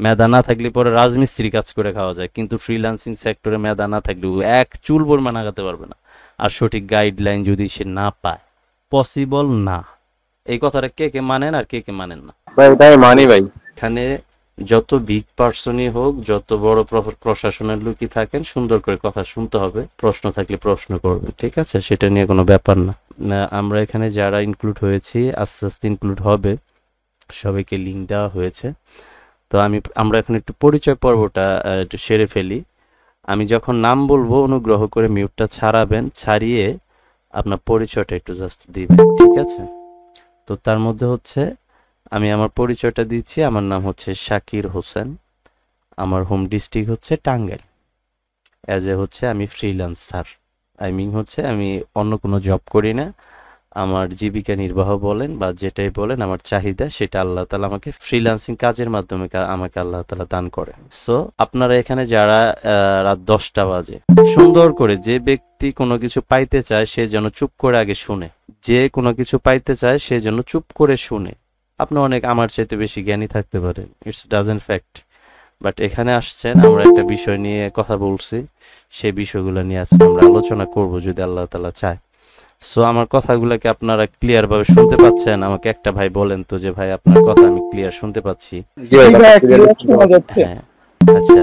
মেধা না থাকলে পরে রাজমিস্ত্রি কাজ করে খাওয়া যায়, কিন্তু ফ্রিল্যান্সিং সেক্টরে মেধা না থাকলে ও এক চুল পরিমাণ আগাতে পারবে না। আর সঠিক গাইডলাইন যদি সে না পায়, পসিবল না। এই কথাটা কে কে মানেন আর কে কে মানেন না? ভাই ভাই মানি ভাই। এখানে যত বিগ পার্সনই হোক, যত বড় প্রশাসনের লোকই থাকেন, সুন্দর করে কথা শুনতে হবে, প্রশ্ন থাকলে প্রশ্ন করবেন, ঠিক আছে? সেটা নিয়ে কোনো ব্যাপার না। আমরা এখানে যারা ইনক্লুড হয়েছি, আস্তে আস্তে ইনক্লুড হবে, সবাইকে লিঙ্ক দেওয়া হয়েছে। তো আমরা এখন একটু পরিচয় পর্বটা একটু সেরে ফেলি। আমি যখন নাম বলবো অনুগ্রহ করে মিউটটা ছাড়াবেন, ছাড়িয়ে আপনার পরিচয়টা একটু জাস্ট দিবেন, ঠিক আছে? তো তার মধ্যে হচ্ছে আমি আমার পরিচয়টা দিচ্ছি। আমার নাম হচ্ছে শাকির হোসেন, আমার হোম ডিস্ট্রিক্ট হচ্ছে টাঙ্গাইল। অ্যাজ এ হচ্ছে আমি ফ্রিল্যান্সার, আই মিন হচ্ছে আমি অন্য কোনো জব করি না। আমার জীবিকা নির্বাহ বলেন বা যেটাই বলেন, আমার চাহিদা সেটা আল্লাহ তালা আমাকে ফ্রিল্যান্সিং কাজের মাধ্যমে আমাকে আল্লাহ তালা দান করে। সো আপনারা এখানে যারা রাত 10টা বাজে, সুন্দর করে, যে ব্যক্তি কোনো কিছু পাইতে চায় সে যেন চুপ করে আগে শুনে, যে কোনো কিছু পাইতে চায় সে যেন চুপ করে শুনে। আপনি অনেক আমার চাইতে বেশি জ্ঞানী থাকতে পারেন, ইটস ডাজেন্ট ফ্যাক্ট, বাট এখানে আসছেন, আমরা একটা বিষয় নিয়ে কথা বলছি, সেই বিষয়গুলো নিয়ে আজকে আমরা আলোচনা করব যদি আল্লাহ তালা চায়। সো আমার কথাগুলোকে আপনারা ক্লিয়ার ভাবে শুনতে পাচ্ছেন? আমাকে একটা ভাই বলেন তো যে ভাই আপনার কথা আমি ক্লিয়ার শুনতে পাচ্ছি। জি ভাই, হ্যাঁ, আচ্ছা,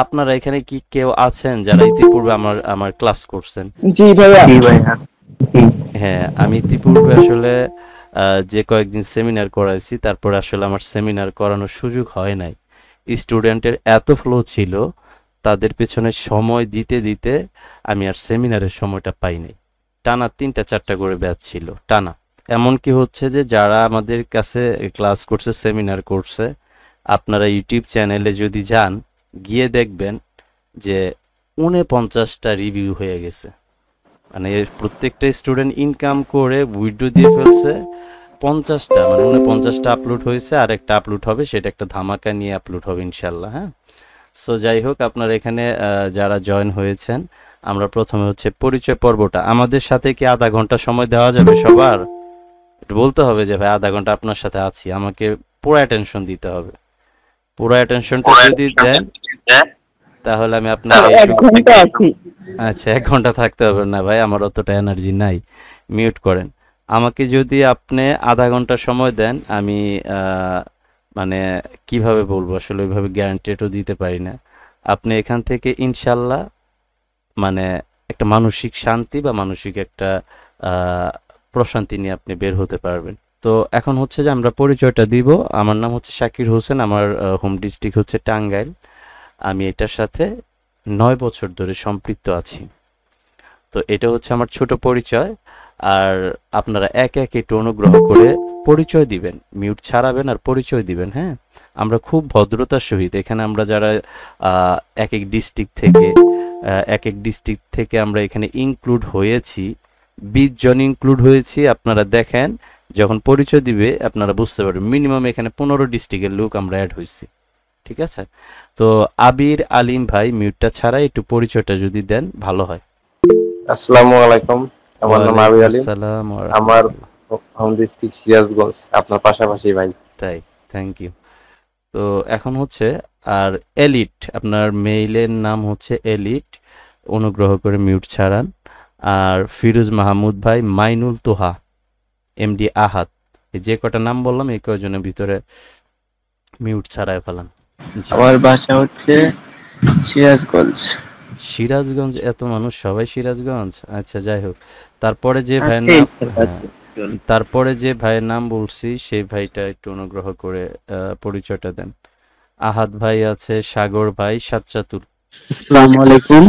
আপনারা এখানে কি কেউ আছেন যারা ইতিপূর্বে আমার আমার ক্লাস করছেন? জি ভাইয়া। জি ভাইয়া। হ্যাঁ, আমি ইতিপূর্বে আসলে যে কয়েকদিন সেমিনার করাইছি, তারপরে আসলে আমার সেমিনার করানোর সুযোগ হয় নাই। স্টুডেন্টের এত ফ্লো ছিল, তাদের পেছনে সময় দিতে দিতে আমি আর সেমিনারের সময়টা পাই নাই। টানা 3টা 4টা করে ব্যাচ ছিল টানা। এমনকি হচ্ছে যে যারা আমাদের কাছে ক্লাস করছে, সেমিনার করছে, আপনারা ইউটিউব চ্যানেলে যদি যান, গিয়ে দেখবেন যে 49টা রিভিউ হয়ে গেছে। মানে প্রত্যেকটা স্টুডেন্ট ইনকাম করে ভিডিও দিয়ে ফেলছে 50টা, মানে 49টা আপলোড হয়েছে, আর একটা আপলোড হবে, সেটা একটা ধামাকা নিয়ে আপলোড হবে ইনশাল্লাহ। হ্যাঁ, সো যাই হোক, আপনারা এখানে যারা জয়েন হয়েছেন, আমরা প্রথমে হচ্ছে পরিচয় পর্বটা, আমাদের সাথে কি আধা ঘন্টা সময় দেওয়া যাবে সবার? একটু বলতে হবে যে ভাই আধা ঘন্টা আপনার সাথে আছি, আমাকে পুরো অ্যাটেনশন দিতে হবে। পুরো অ্যাটেনশনটা যদি দেন তাহলে আমি আপনাকে এক ঘন্টা আছি। আচ্ছা, 1 ঘন্টা থাকতে হবে না ভাই, আমার অতটা এনার্জি নাই। মিউট করেন। আমাকে যদি আপনি আধা ঘন্টা সময় দেন, আমি মানে কিভাবে বলবো আসলে, ওইভাবে গ্যারান্টিও দিতে পারি না। আপনি এখান থেকে ইনশাল্লাহ মানে একটা মানসিক শান্তি বা মানসিক একটা আহ, প্রশান্তি নিয়ে আপনি বের হতে পারবেন। তো এখন হচ্ছে যে আমরা পরিচয়টা দিব। আমার নাম হচ্ছে শাকির হোসেন, আমার হোম ডিস্ট্রিক্ট হচ্ছে টাঙ্গাইল। আমি এটার সাথে 9 বছর ধরে সম্পৃক্ত আছি। তো এটা হচ্ছে আমার ছোট পরিচয়। আর আপনারা একে একে একটু অনুগ্রহ করে পরিচয় দিবেন, মিউট ছাড়াবেন আর পরিচয় দিবেন। হ্যাঁ, আমরা খুব ভদ্রতার সহিত এখানে, আমরা যারা এক এক ডিস্ট্রিক্ট থেকে আমরা এখানে ইনক্লুড হয়েছি, 20 জন ইনক্লুড হয়েছি। আপনারা দেখেন, যখন পরিচয় দিবে আপনারা বুঝতে পারবেন মিনিমাম এখানে 15 ডিস্ট্রিক্টের লোক আমরা অ্যাড হয়েছি, ঠিক আছে? তো আবির আলিম ভাই, মিউটটা ছাড়া একটু পরিচয়টা যদি দেন ভালো হয়। আসসালামু আলাইকুম, আমার নাম আবির ওয়ালাইকুম আলী। আসসালাম ওয়া আমার রাহমাতুল্লাহ। হোম ডিস্ট্রিক্ট সিরাজগঞ্জ, আপনার পাশাপাশি ভাই। তাই, থ্যাংক ইউ। তো এখন হচ্ছে, আর এলিট, আপনার মেইলের নাম হচ্ছে এলিট, অনুগ্রহ করে মিউট ছাড়ান। আর ফিরোজ মাহমুদ ভাই, মাইনুল তোহা, এমডি আহাদ, এই যে কটা নাম বললাম এই কয়জনের ভিতরে মিউট ছাড়ায় ফেলান। জি। আমার বাসা হচ্ছে সিরাজগঞ্জ। সিরাজগঞ্জ? এত মানুষ সবাই সিরাজগঞ্জ? আচ্ছা, যাই হোক। তারপরে যে ভাইয়ের আছে নাম, ইনশাআল্লাহ হ্যাঁ, একজন। তারপরে যে ভাইয়ের নাম বলছি সেই ভাইটা একটু অনুগ্রহ করে পরিচয়টা দেন। আহাদ ভাই আছে, সাগর ভাই, সাচ্চাতুর। আসসালামু আলাইকুম।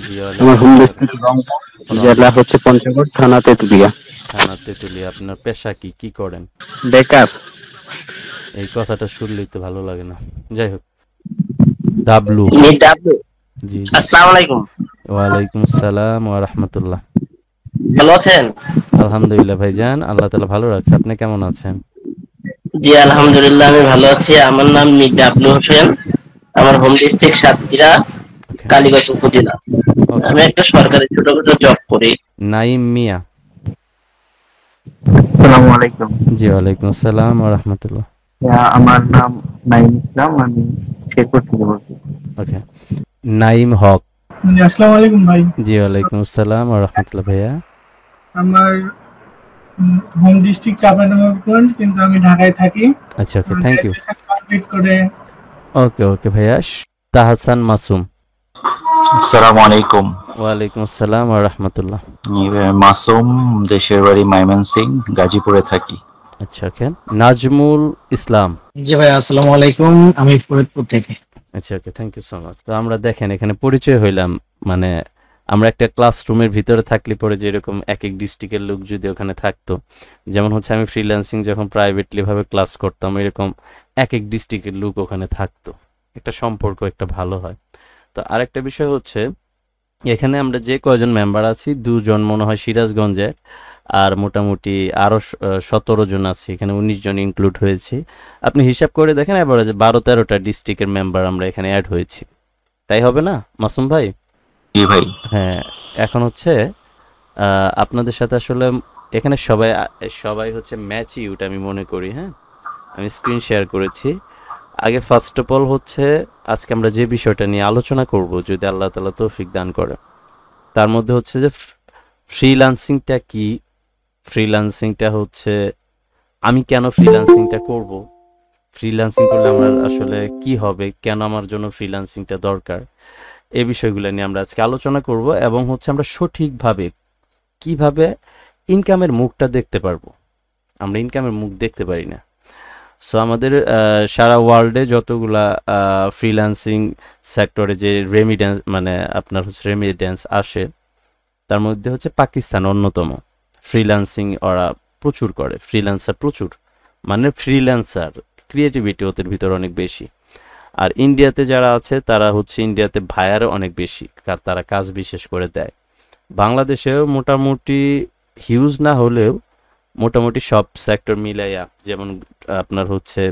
জি, আমার ওয়ালাইকুম হোম আসসালাম। ডিস্ট্রিক্ট রংপুর, জেলা রংপুর হচ্ছে পঞ্চগড়, থানা তেতুলিয়া। থানা তেতুলিয়া। আপনার পেশা কি, কি করেন? বেকার। এই কথাটা শুনলেই তো ভালো লাগে না। যাই হোক, ডাবলু। মিট আপু। জি জি। আসসালামু আলাইকুম। ওয়ালাইকুম আসসালাম ওয়া রাহমাতুল্লাহ। ভালো আছেন? আলহামদুলিল্লাহ ভাইজান, আল্লাহ তাআলা ভালো রাখছে। আপনি কেমন আছেন? জি আলহামদুলিল্লাহ, আমি ভালো আছি। আমার নাম মিট আবলু হোসেন। আমার হোম ডিস্ট্রিক্ট সাতক্ষীরা, ওকে কালীগঞ্জ উপজেলা। ওকে। আমি একটা সরকারি ছোটখাটো জব করি। নাইম মিয়া। আসসালামু আলাইকুম। জি, ওয়ালাইকুম আসসালাম ওয়া রাহমাতুল্লাহ। আমার নাম নাইম ইসলাম। আমি শেরপুর থেকে বলছি। ওকে, নাইম হক। আসসালামু আলাইকুম ভাই। জি ওয়ালাইকুম আসসালাম ওয়া রাহমাতুল্লাহ ভাইয়া। আমার হোম ডিস্ট্রিক্ট চাঁপাইনবাবগঞ্জ, কিন্তু আমি ঢাকায় থাকি। আচ্ছা ওকে, থ্যাংক ইউ। গ্রাজুয়েশন কমপ্লিট করে ওকে ওকে ভাইয়া। তাহসান মাসুম। আসসালামু আলাইকুম। ওয়ালাইকুম আসসালাম ওয়া রাহমাতুল্লাহ। মাসুম, দেশের বাড়ি ময়মনসিং, গাজীপুরে থাকি। আচ্ছা ওকে, নাজমুল ইসলাম। জি ভাই, আসসালামু আলাইকুম, আমি ফরিদপুর থেকে। আচ্ছা ওকে, থ্যাংক ইউ সো মাচ। তো আমরা দেখেন এখানে পরিচয় হইলাম, মানে আমরা একটা ক্লাসরুমের ভিতরে থাকলে পরে যেরকম এক এক ডিস্ট্রিক্টের লোক যদি ওখানে থাকতো, যেমন হচ্ছে আমি ফ্রিল্যান্সিং যখন প্রাইভেটলি ভাবে ক্লাস করতাম, এরকম এক এক ডিস্ট্রিক্টের লোক ওখানে থাকতো, একটা সম্পর্ক একটা ভালো হয়। তো আরেকটা বিষয় হচ্ছে এখানে আমরা যে কয়জন মেম্বার আছি, দুজন মনে হয় সিরাজগঞ্জের, আর মোটামুটি আরো 17 জন আছে, এখানে 19 জন ইনক্লুড হয়েছে। আপনি হিসাব করে দেখেন এভারেজে 12-13টা ডিস্ট্রিক্টের মেম্বার আমরা এখানে অ্যাড হয়েছি, তাই হবে না মাসুম ভাই? জি ভাই। হ্যাঁ, এখন হচ্ছে আপনাদের সাথে আসলে এখানে সবাই সবাই হচ্ছে ম্যাচিউড আমি মনে করি। হ্যাঁ, আমি স্ক্রিন শেয়ার করেছি। আগে ফার্স্ট অফ অল হচ্ছে আজকে আমরা যে বিষয়টা নিয়ে আলোচনা করব, যদি আল্লাহ তাআলা তৌফিক দান করে, তার মধ্যে হচ্ছে যে ফ্রিল্যান্সিংটা কি, ফ্রিল্যান্সিংটা হচ্ছে আমি কেন ফ্রিল্যান্সিংটা করব, ফ্রিল্যান্সিং করলে আমার আসলে কি হবে, কেন আমার জন্য ফ্রিল্যান্সিংটা দরকার, এই বিষয়গুলো নিয়ে আমরা আজকে আলোচনা করব। এবং হচ্ছে আমরা সঠিকভাবে কিভাবে ইনকামের মুখটা দেখতে পারবো, আমরা ইনকামের মুখ দেখতে পারি না। সো আমাদের সারা ওয়ার্ল্ডে যতগুলা ফ্রিল্যান্সিং সেক্টরে যে রেমিডেন্স, মানে আপনার হচ্ছে রেমিডেন্স আসে, তার মধ্যে হচ্ছে পাকিস্তান অন্যতম। ফ্রিল্যান্সিং ওরা প্রচুর করে, ফ্রিল্যান্সার প্রচুর, মানে ফ্রিল্যান্সার ক্রিয়েটিভিটি ওদের ভিতর অনেক বেশি। আর ইন্ডিয়াতে যারা আছে তারা হচ্ছে ইন্ডিয়াতে ভায়ারও অনেক বেশি, তারা কাজ বিশেষ করে দেয়। বাংলাদেশেও মোটামুটি হিউজ না হলেও মোটামুটি সব সেক্টর মিলাইয়া, যেমন আপনার হচ্ছে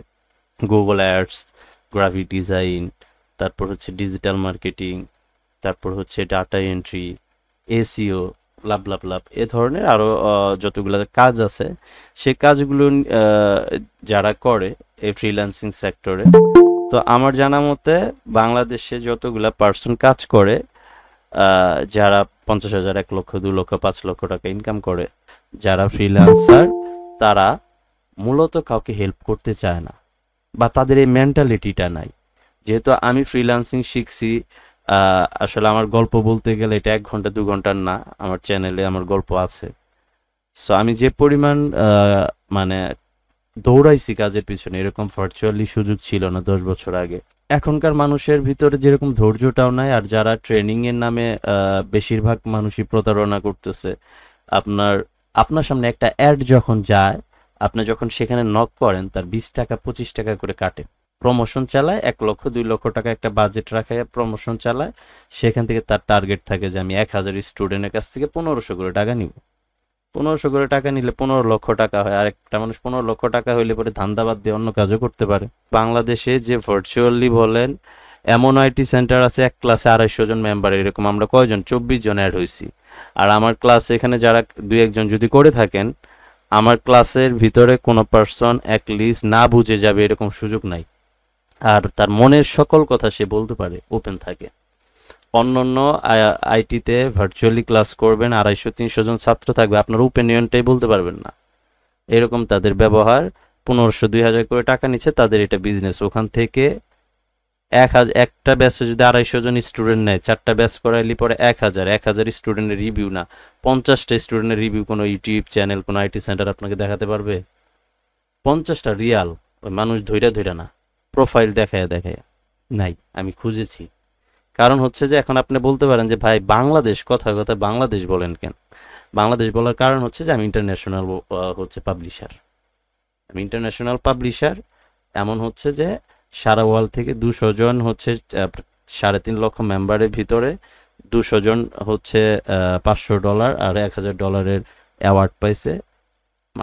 গুগল অ্যাডস, গ্রাফিক ডিজাইন, তারপর হচ্ছে ডিজিটাল মার্কেটিং, তারপর হচ্ছে ডাটা এন্ট্রি, এসইও, লাভ লাভ লাভ, এ ধরনের আরও যতগুলো কাজ আছে, সে কাজগুলো যারা করে এই ফ্রিল্যান্সিং সেক্টরে, তো আমার জানা মতে বাংলাদেশে যতগুলা পার্সন কাজ করে, যারা 50,000, 1 লক্ষ, 2 লক্ষ, 5 লক্ষ টাকা ইনকাম করে, যারা ফ্রিল্যান্সার, তারা মূলত কাউকে হেল্প করতে চায় না, বা তাদের এই মেন্টালিটিটা নাই। যেহেতু আমি ফ্রিল্যান্সিং শিখছি, আসলে আমার গল্প বলতে গেলে এটা 1 ঘন্টা 2 ঘন্টার না, আমার চ্যানেলে আমার গল্প আছে। সো আমি যে পরিমাণ মানে দৌড়াইছি কাজের পিছনে, এরকম ভার্চুয়ালি সুযোগ ছিল না 10 বছর আগে। এখনকার মানুষের ভিতরে যেরকম ধৈর্যটাও নাই, আর যারা ট্রেনিং এর নামে বেশিরভাগ মানুষই প্রতারণা করতেছে। আপনার সামনে একটা অ্যাড যখন যায়, আপনি যখন সেখানে নক করেন, তার 20 টাকা 25 টাকা করে কাটে, প্রমোশন চালায়, 1 লক্ষ 2 লক্ষ টাকা একটা বাজেট রাখায় প্রমোশন চালায়। সেখান থেকে তার টার্গেট থাকে যে আমি 1000 স্টুডেন্টের কাছ থেকে 1500 করে টাকা নিব। 1500 করে টাকা নিলে 15 লক্ষ টাকা হয়, আর একটা মানুষ 15 লক্ষ টাকা হইলে পরে ধান্দাবাদ দিয়ে অন্য কাজও করতে পারে। বাংলাদেশে যে ভার্চুয়ালি বলেন, এমন আইটি সেন্টার আছে, এক ক্লাসে 250 জন মেম্বার, এরকম আমরা কয়জন 24 জন অ্যাড হয়েছি। আর আমার ক্লাসে এখানে যারা 2-1 জন যদি করে থাকেন, আমার ক্লাসের ভিতরে কোনো পার্সন অ্যাটলিস্ট না বুঝে যাবে এরকম সুযোগ নাই, আর তার মনের সকল কথা সে বলতে পারে, ওপেন থাকে। অন্যান্য আইটিতে ভার্চুয়ালি ক্লাস করবেন, 250-300 জন ছাত্র থাকবে, আপনার ওপিনিয়নটাই বলতে পারবেন না, এরকম তাদের ব্যবহার। 1500-2000 করে টাকা নিচ্ছে, তাদের এটা বিজনেস। ওখান থেকে একটা ব্যাচে যদি 250 জন স্টুডেন্ট নেয়, 4টা ব্যাচ করাইলে পরে 1000 স্টুডেন্টের রিভিউ না, 50টা স্টুডেন্টের রিভিউ কোনো ইউটিউব চ্যানেল, কোনো আইটি সেন্টার আপনাকে দেখাতে পারবে? 50টা রিয়াল, ওই মানুষ ধৈরা না, প্রোফাইল দেখায় নাই। আমি খুঁজেছি। কারণ হচ্ছে যে এখন আপনি বলতে পারেন যে ভাই বাংলাদেশ, কথা বাংলাদেশ বলেন কেন? বাংলাদেশ বলার কারণ হচ্ছে যে আমি ইন্টারন্যাশনাল হচ্ছে পাবলিশার, আমি ইন্টারন্যাশনাল পাবলিশার। এমন হচ্ছে যে সারা ওয়ার্ল্ড থেকে 200 জন হচ্ছে 3.5 লক্ষ মেম্বারের ভিতরে 200 জন হচ্ছে $500 আর $1000 অ্যাওয়ার্ড পাইছে।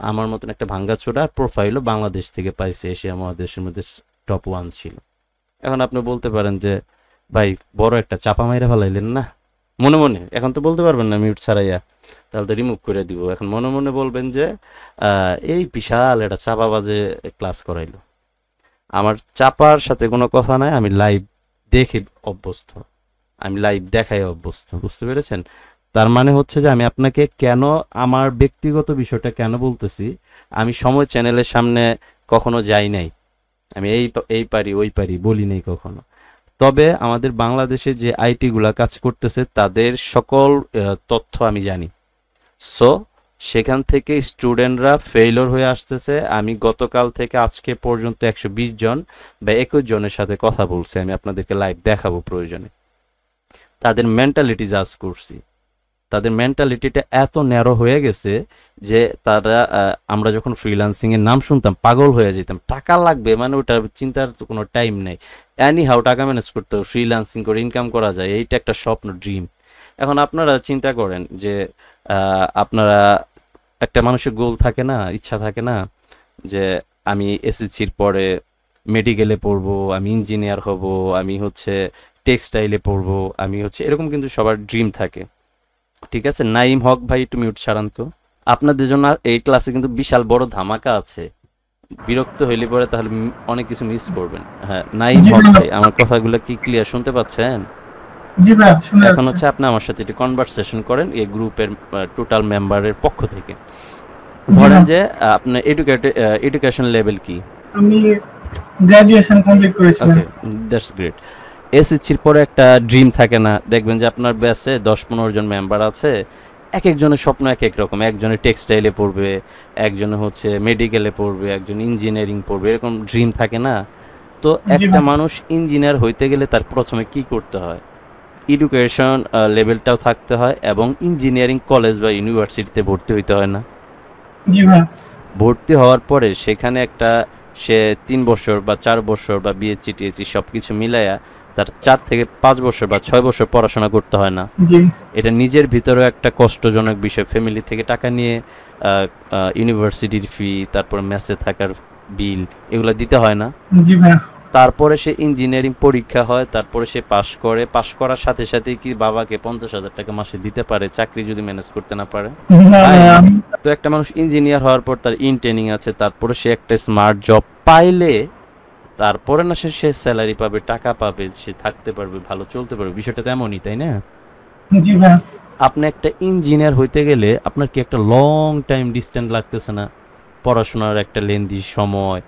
আমার মতন একটা ভাঙ্গাচোরা প্রোফাইলও বাংলাদেশ থেকে পাইছে, এশিয়া মহাদেশের মধ্যে টপ 1 ছিল। এখন আপনি বলতে পারেন যে ভাই বড় একটা চাপা মাইরা ফেলাইলেন না, মনে মনে। এখন তো বলতে পারবেন না মিউট ছাড়াইয়া, তাহলে তো রিমুভ করে দিব। এখন মনে মনে বলবেন যে এই বিশাল একটা চাপাবাজে ক্লাস করাইলো। আমার চাপার সাথে কোনো কথা নাই, আমি লাইভ দেখে অভ্যস্ত, আমি লাইভ দেখাই অভ্যস্ত, বুঝতে পেরেছেন? তার মানে হচ্ছে যে আমি আপনাকে কেন আমার ব্যক্তিগত বিষয়টা কেন বলতেছি, আমি সময় চ্যানেলের সামনে কখনো যাই নাই, আমি এই পারি ওই পারি বলি নাই কখনো। তবে আমাদের বাংলাদেশে যে আইটি গুলা কাজ করতেছে তাদের সকল তথ্য আমি জানি। সো সেখান থেকে স্টুডেন্টরা ফেইলর হয়ে আসতেছে। আমি গতকাল থেকে আজকে পর্যন্ত 120 জন বা 21 জনের সাথে কথা বলছি, আমি আপনাদেরকে লাইভ দেখাবো প্রয়োজনে। তাদের মেন্টালিটি জাজ করছি, তাদের মেন্টালিটিটা এত ন্যারো হয়ে গেছে যে তারা আমরা যখন ফ্রিল্যান্সিং এর নাম শুনতাম পাগল হয়ে যেতাম, টাকা লাগবে মানে ওটার চিন্তার তো কোনো টাইম নেই, এনি হাউ টাকা ম্যানেজ করতে হবে, ফ্রিল্যান্সিং করে ইনকাম করা যায়, এইটা একটা স্বপ্ন, ড্রিম। এখন আপনারা চিন্তা করেন যে আপনারা একটা মানুষের গোল থাকে না, ইচ্ছা থাকে না যে আমি এসএসসির পরে মেডিকেলে পড়বো, আমি ইঞ্জিনিয়ার হব, আমি হচ্ছে টেক্সটাইলে পড়বো, আমি হচ্ছে এরকম কিন্তু সবার ড্রিম থাকে, ঠিক আছে? নাইম হক ভাই একটু মিউট ছাড়ান তো। আপনাদের জন্য এই ক্লাসে কিন্তু বিশাল বড় ধামাকা আছে, বিরক্ত হইলে পরে তাহলে অনেক কিছু মিস করবেন। হ্যাঁ নাইম হক ভাই, আমার কথাগুলো কি ক্লিয়ার শুনতে পাচ্ছেন? জি ভাই শুনে এখন যাচ্ছে। হচ্ছে আপনি আমার সাথে একটু কনভারসেশন করেন এই গ্রুপের টোটাল মেম্বারের পক্ষ থেকে। ধরেন যে আপনার এডুকেশন লেভেল কি? আমি গ্রাজুয়েশন কমপ্লিট করেছি। ওকে, দ্যাটস গ্রেট। এসএসসির পরে একটা ড্রিম থাকে না, দেখবেন যে আপনার ব্যাচে 10-15 জন মেম্বার আছে, এক একজনের স্বপ্ন এক এক রকম, একজনে টেক্সটাইলে পড়বে, একজনে হচ্ছে মেডিকেলে পড়বে, একজন ইঞ্জিনিয়ারিং পড়বে, এরকম ড্রিম থাকে না? তো একটা মানুষ ইঞ্জিনিয়ার হইতে গেলে তার প্রথমে কি করতে হয়? এডুকেশন লেভেলটাও থাকতে হয় এবং ইঞ্জিনিয়ারিং কলেজ বা ইউনিভার্সিটিতে ভর্তি হইতে হয় না? জি ভাই। ভর্তি হওয়ার পরে সেখানে একটা সে 3 বছর বা 4 বছর বা বিএসসি টিএসসি সব কিছু মিলাইয়া তার 4 থেকে 5 বছর বা 6 বছর পড়াশোনা করতে হয় না? জি এটা নিজের ভিতরেও একটা কষ্টজনক বিষয়, ফ্যামিলি থেকে টাকা নিয়ে ইউনিভার্সিটির ফি, তারপর মেসে থাকার বিল, এগুলো দিতে হয় না? জি ভাই। তারপরে সে ইঞ্জিনিয়ারিং পরীক্ষা হয়, তারপরে সে পাশ করে, পাশ করার সাথে সাথে কি বাবাকে 50,000 টাকা মাসে দিতে পারে চাকরি যদি ম্যানেজ করতে না পারে? না ভাই, ভাই, আমি তো একটা মানুষ ইঞ্জিনিয়ার হওয়ার পর তার ট্রেনিং আছে, তারপরে সে একটা স্মার্ট জব পাইলে তারপরে না সে স্যালারি পাবে, টাকা পাবে, সে থাকতে পারবে, ভালো চলতে পারবে, বিষয়টা তেমনই, তাই না? জি ভাই। আপনি একটা ইঞ্জিনিয়ার হইতে গেলে আপনার কি একটা লং টাইম ডিস্টেন্স লাগতেছে না? পড়াশোনার একটা লেন্দি সময়,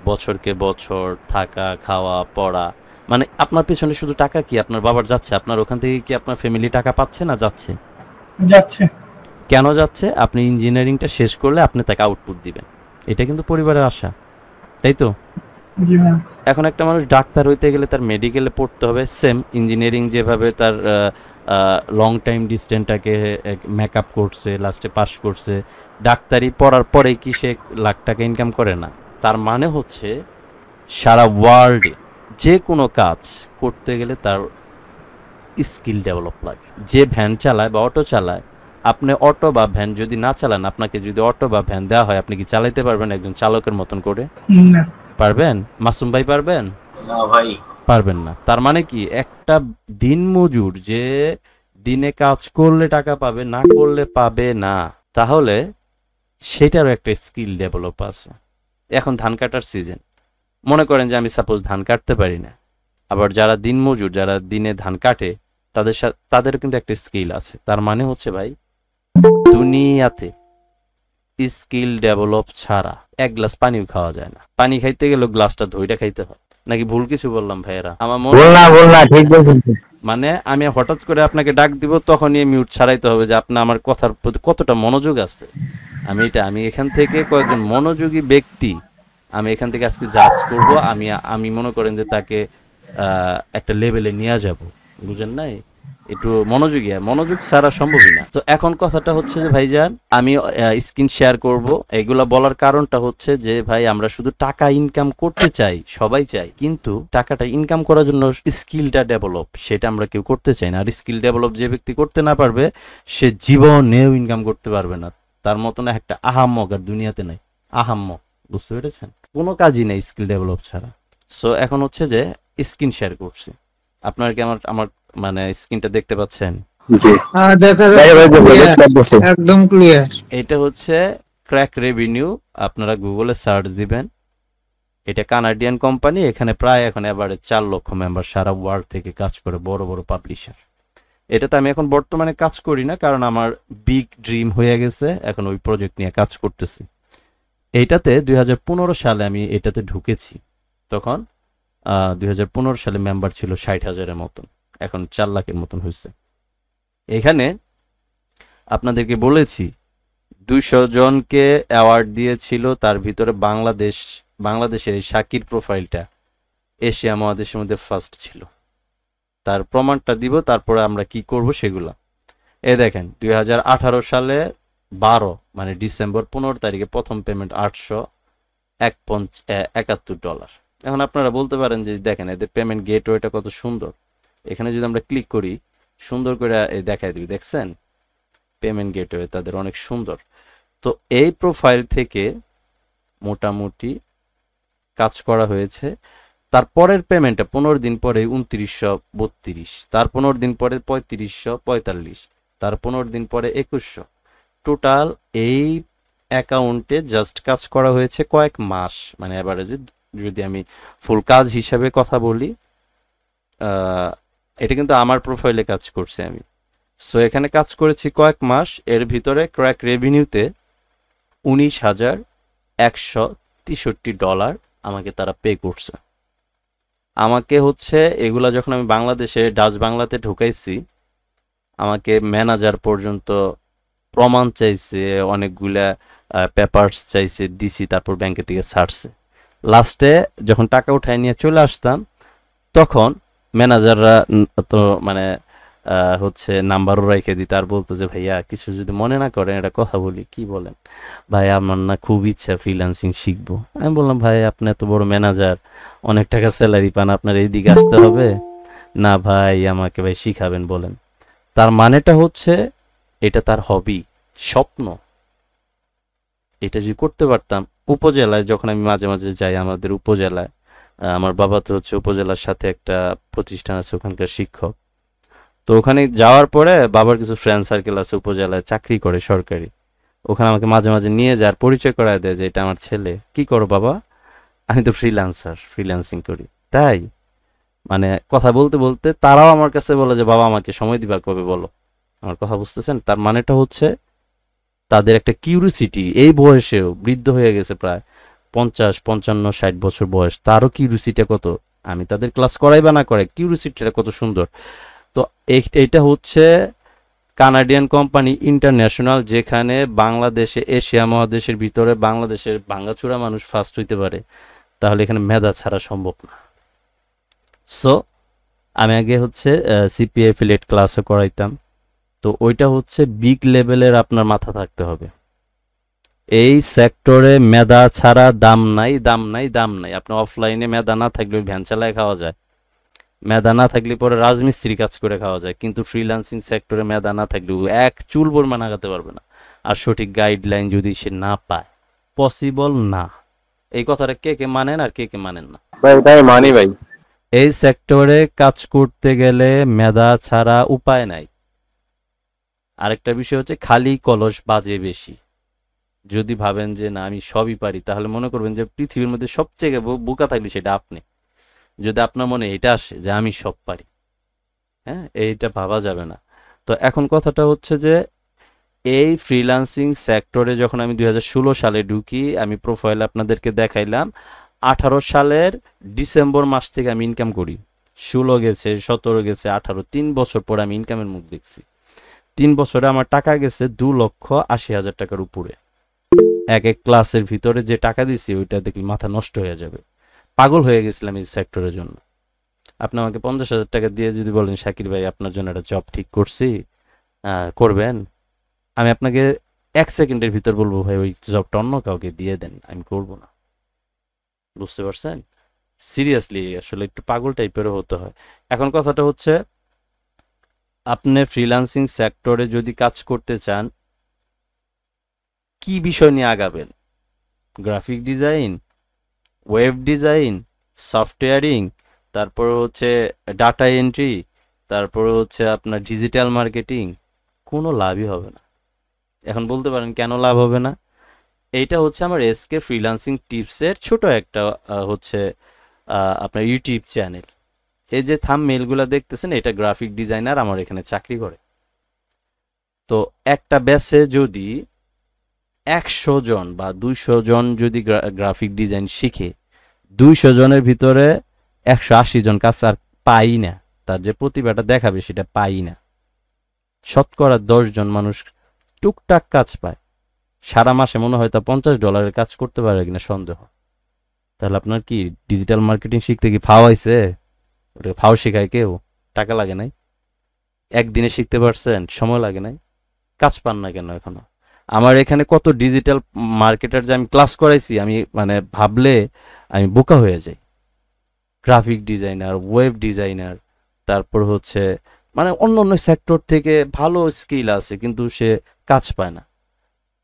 বছরকে বছর থাকা, খাওয়া, পড়া, মানে আপনার পেছনে শুধু টাকা কি আপনার বাবার যাচ্ছে, আপনার ওখান থেকে কি আপনার ফ্যামিলি টাকা পাচ্ছে না যাচ্ছে? যাচ্ছে। কেন যাচ্ছে? আপনি ইঞ্জিনিয়ারিংটা শেষ করলে আপনি তাকে আউটপুট দিবেন, এটা কিন্তু পরিবারের আশা, তাই তো? জি ভাই। এখন একটা মানুষ ডাক্তার হইতে গেলে তার মেডিকেলে পড়তে হবে, সেম ইঞ্জিনিয়ারিং যেভাবে তার লং টাইম ডিস্টেন্সটাকে মেকআপ করছে, লাস্টে পাস করছে, ডাক্তারি পড়ার পরে কি সে লাখ টাকা ইনকাম করে না? তার মানে হচ্ছে সারা ওয়ার্ল্ডে যে কোনো কাজ করতে গেলে তার স্কিল ডেভেলপ লাগে। যে ভ্যান চালায় বা অটো চালায়, আপনি অটো বা ভ্যান যদি না চালান, আপনাকে যদি অটো বা ভ্যান দেওয়া হয়, আপনি কি চালাতে পারবেন একজন চালকের মতন করে? না। পারবেন? মাসুম ভাই পারবেন? না ভাই। পারবেন না। তার মানে কি একটা দিনমজুর যে দিনে কাজ করলে টাকা পাবে, না করলে পাবে না, তাহলে সেটারও একটা স্কিল ডেভেলপ আছে। এখন ধান কাটার সিজন, মনে করেন যে আমি সাপোজ ধান কাটতে পারি না, আবার যারা দিনমজুর, যারা দিনে ধান কাটে, তাদেরও কিন্তু একটা স্কিল আছে। তার মানে হচ্ছে ভাই, দুনিয়াতে স্কিল ডেভেলপ ছাড়া এক গ্লাস পানিও খাওয়া যায় না। পানি খাইতে গেলে গ্লাসটা ধইরা খাইতে হয়, নাকি ভুল কিছু বললাম ভাইয়েরা? আমার মনে বল না ঠিক বলছেন। মানে আমি হঠাৎ করে আপনাকে ডাক দিব, তখনই মিউট ছাড়াইতে হবে যে আপনি আমার কথার প্রতি কতটা মনোযোগ আছে। আমি এখান থেকে কয়েকজন মনোযোগী ব্যক্তি, আমি এখান থেকে আজকে জাজ করব, আমি মনে করেন যে তাকে একটা লেভেলে নিয়ে যাব, বুঝেন নাই? একটু মনোযোগ ছাড়া সম্ভবই না। তো এখন কথাটা হচ্ছে যে ভাইজান, আমি স্ক্রিন শেয়ার করব। এগুলা বলার কারণটা হচ্ছে যে ভাই, আমরা শুধু টাকা ইনকাম করতে চাই, সবাই চাই, কিন্তু টাকাটা ইনকাম করার জন্য স্কিলটা ডেভেলপ, সেটা আমরা কেউ করতে চাই না। আর স্কিল ডেভেলপ যে ব্যক্তি করতে না পারবে, সে জীবনেও ইনকাম করতে পারবে না। তার মতন একটা আহাম্মক আর দুনিয়াতে নাই, আহাম্মক, বুঝতে পেরেছেন? কোনো কাজই নেই স্কিল ডেভেলপ ছাড়া। সো এখন হচ্ছে যে স্ক্রিন শেয়ার করছি, আপনারা কি আমার মানে স্ক্রিনটা দেখতে পাচ্ছেন? দেখা যাচ্ছে একদম ক্লিয়ার। এটা হচ্ছে ক্র্যাক রেভিনিউ, আপনারা গুগলে সার্চ দিবেন, এটা কানাডিয়ান কোম্পানি, এখানে প্রায় এখন এভারেজ 4 লক্ষ মেম্বার সারা ওয়ার্ল্ড থেকে কাজ করে, বড় বড় পাবলিশার। এটাতে আমি এখন বর্তমানে কাজ করি না, কারণ আমার বিগ ড্রিম হয়ে গেছে, এখন ওই প্রজেক্ট নিয়ে কাজ করতেছি। এইটাতে 2015 সালে আমি এটাতে ঢুকেছি, তখন 2015 সালে মেম্বার ছিল 60,000-এর মতন, এখন 4 লাখের মতন হয়েছে। এখানে আপনাদেরকে বলেছি 200 জনকে অ্যাওয়ার্ড দিয়েছিল, তার ভিতরে বাংলাদেশের এই শাকির প্রোফাইলটা এশিয়া মহাদেশের মধ্যে ফার্স্ট ছিল। তার প্রমাণটা দিব, তারপরে আমরা কি করব সেগুলা। এই দেখেন 2018 সালে 12 মানে ডিসেম্বর 15 তারিখে প্রথম পেমেন্ট $871। এখন আপনারা বলতে পারেন যে দেখেন এদের পেমেন্ট গেটওয়েটা কত সুন্দর। এখানে যদি আমরা ক্লিক করি, সুন্দর করে দেখাই দিবি, দেখছেন পেমেন্ট গেটওয়ে তাদের অনেক সুন্দর। তো এই প্রোফাইল থেকে মোটামুটি কাজ করা হয়েছে। তারপরের পেমেন্টটা 15 দিন পরে 2932, তার 15 দিন পরে 3545, তার 15 দিন পরে 2100। টোটাল এই অ্যাকাউন্টে জাস্ট কাজ করা হয়েছে কয়েক মাস, মানে অ্যাভারেজে যদি আমি ফুল কাজ হিসাবে কথা বলি, এটা কিন্তু আমার প্রোফাইলে কাজ করছে আমি। সো এখানে কাজ করেছি কয়েক মাস, এর ভিতরে ক্র্যাক রেভিনিউতে $19,163 আমাকে তারা পে করছে। আমাকে হচ্ছে এগুলা যখন আমি বাংলাদেশে ডাচ বাংলাতে ঢুকাইছি, আমাকে ম্যানেজার পর্যন্ত প্রমাণ চাইছে, অনেকগুলা পেপারস চাইছে, দিছি, তারপর ব্যাংকের থেকে ছাড়ছে। লাস্টে যখন টাকা উঠায় নিয়ে চলে আসতাম, তখন ম্যানেজাররা তো মানে হচ্ছে নাম্বারও রেখে দিত, আর বলতো যে ভাইয়া কিছু যদি মনে না করেন এটা কথা বলি। কি বলেন? ভাই আমার না খুব ইচ্ছা ফ্রিল্যান্সিং শিখবো। আমি বললাম ভাই আপনি এত বড় ম্যানেজার, অনেক টাকা স্যালারি পান, আপনার এইদিকে আসতে হবে না ভাই, আমাকে ভাই শিখাবেন বলেন। তার মানেটা হচ্ছে এটা তার হবি, স্বপ্ন। এটা যদি করতে পারতাম, উপজেলায় যখন আমি মাঝে মাঝে যাই, আমাদের উপজেলায়, আমার বাবা তো হচ্ছে উপজেলার সাথে একটা প্রতিষ্ঠান আছে, ওখানকার শিক্ষক। তো ওখানে যাওয়ার পরে বাবার কিছু ফ্রেন্ড সার্কেল আছে উপজেলায় চাকরি করে সরকারি, ওখানে আমাকে মাঝে মাঝে নিয়ে যায়, পরিচয় করায় দেয় যে এটা আমার ছেলে। কি করো বাবা? আমি তো ফ্রিল্যান্সিং করি। তাই মানে কথা বলতে বলতে তারাও আমার কাছে বলে যে বাবা আমাকে সময় দিবা কবে বলো। আমার কথা বুঝতেছেন? তার মানেটা হচ্ছে তাদের একটা কিউরিসিটি, এই বয়সেও, বৃদ্ধ হয়ে গেছে প্রায় 50, 55, 60 বছর বয়স, তারও কিউরিসিটি কত, আমি তাদের ক্লাস করাই বা না করাই, কিউরিসিটিটা কত সুন্দর। তো এইটা হচ্ছে কানাডিয়ান কোম্পানি ইন্টারন্যাশনাল, যেখানে বাংলাদেশে এশিয়া মহাদেশের ভিতরে বাংলাদেশের ভাঙাচোরা মানুষ ফার্স্ট হইতে পারে, তাহলে এখানে মেধা ছাড়া সম্ভব না। সো আমি আগে হচ্ছে সিপিএ অ্যাফিলিয়েট ক্লাসও করাইতাম। তো ওইটা হচ্ছে বিগ লেভেলের আপনার মাথা থাকতে হবে। এই সেক্টরে মেধা ছাড়া দাম নাই, দাম নাই, দাম নাই। আপনি অফলাইনে মেধা না থাকলে ভ্যান চালায় খাওয়া যায়, মেধা না থাকলে পরে রাজমিস্ত্রি কাজ করে খাওয়া যায়, কিন্তু ফ্রিল্যান্সিং সেক্টরে মেধা না থাকলে এক চুল পরিমাণ আগাতে পারবে না। আর সঠিক গাইডলাইন যদি সে না পায়, পসিবল না। এই কথাটা কে কে মানেন আর কে কে মানেন না? ভাই মানি ভাই। এই সেক্টরে কাজ করতে গেলে মেধা ছাড়া উপায় নাই। আরেকটা বিষয় হচ্ছে খালি কলস বাজে বেশি। যদি ভাবেন যে না আমি সবই পারি, তাহলে মনে করবেন যে পৃথিবীর মধ্যে সবচেয়ে বোকা থাকলে সেটা আপনি। যদি আপনার মনে এটা আসে যে আমি সব পারি, হ্যাঁ, এইটা ভাবা যাবে না। তো এখন কথাটা হচ্ছে যে এই ফ্রিল্যান্সিং সেক্টরে যখন আমি 2016 সালে ঢুকি, আমি প্রোফাইল আপনাদেরকে দেখাইলাম, 18 সালের ডিসেম্বর মাস থেকে আমি ইনকাম করি। 16 গেছে, 17 গেছে, 18, 3 বছর পর আমি ইনকামের মুখ দেখছি। 3 বছরে আমার টাকা গেছে 2,80,000 টাকার উপরে। এক ক্লাসের ভিতরে যে টাকা দিছি ওইটা দেখলে মাথা নষ্ট হয়ে যাবে। পাগল হয়ে গেছিলাম এই সেক্টরের জন্য। আপনি আমাকে 50,000 টাকা দিয়ে যদি বলেন শাকির ভাই আপনার জন্য একটা জব ঠিক করছি, করবেন, আমি আপনাকে 1 সেকেন্ডের ভিতর বলবো ভাই ওই জবটা অন্য কাউকে দিয়ে দেন, আমি করব না। বুঝতে পারছেন? সিরিয়াসলি আসলে একটু পাগল টাইপেরও হতে হয়। এখন কথাটা হচ্ছে আপনি ফ্রিল্যান্সিং সেক্টরে যদি কাজ করতে চান, কি বিষয় নিয়ে আগাবেন? গ্রাফিক ডিজাইন, ওয়েব ডিজাইন, সফটওয়্যারিং, তারপর হচ্ছে ডাটা এন্ট্রি, তারপর হচ্ছে আপনার ডিজিটাল মার্কেটিং, কোনো লাভই হবে না। এখন বলতে পারেন কেন লাভ হবে না? এইটা হচ্ছে আমার এসকে ফ্রিল্যান্সিং টিপসের ছোট একটা হচ্ছে আপনার ইউটিউব চ্যানেল। এই যে থাম্বনেইলগুলো দেখতেছেন, এটা গ্রাফিক ডিজাইনার আমার এখানে চাকরি করে। তো একটা ব্যাচে যদি 100 জন বা 200 জন যদি গ্রাফিক ডিজাইন শিখে, 200 জনের ভিতরে 180 জন কাজ আর পাই না, তার যে প্রতিভাটা দেখাবে সেটা পাই না। শতকরা 10 জন মানুষ টুকটাক কাজ পায়। সারা মাসে মনে হয় তা $50 কাজ করতে পারে কিনা সন্দেহ। তাহলে আপনার কি ডিজিটাল মার্কেটিং শিখতে কি ফাও আইছে? ওটা ফাও শেখায় কেউ? টাকা লাগে নাই? একদিনে শিখতে পারছেন? সময় লাগে নাই? কাজ পান না কেন এখনো? আমার এখানে কত ডিজিটাল মার্কেটার যে আমি ক্লাস করাইছি, আমি মানে ভাবলে আমি বোকা হয়ে যাই। গ্রাফিক ডিজাইনার, ওয়েব ডিজাইনার, তারপর হচ্ছে মানে অন্য অন্য সেক্টর থেকে ভালো স্কিল আছে কিন্তু সে কাজ পায় না।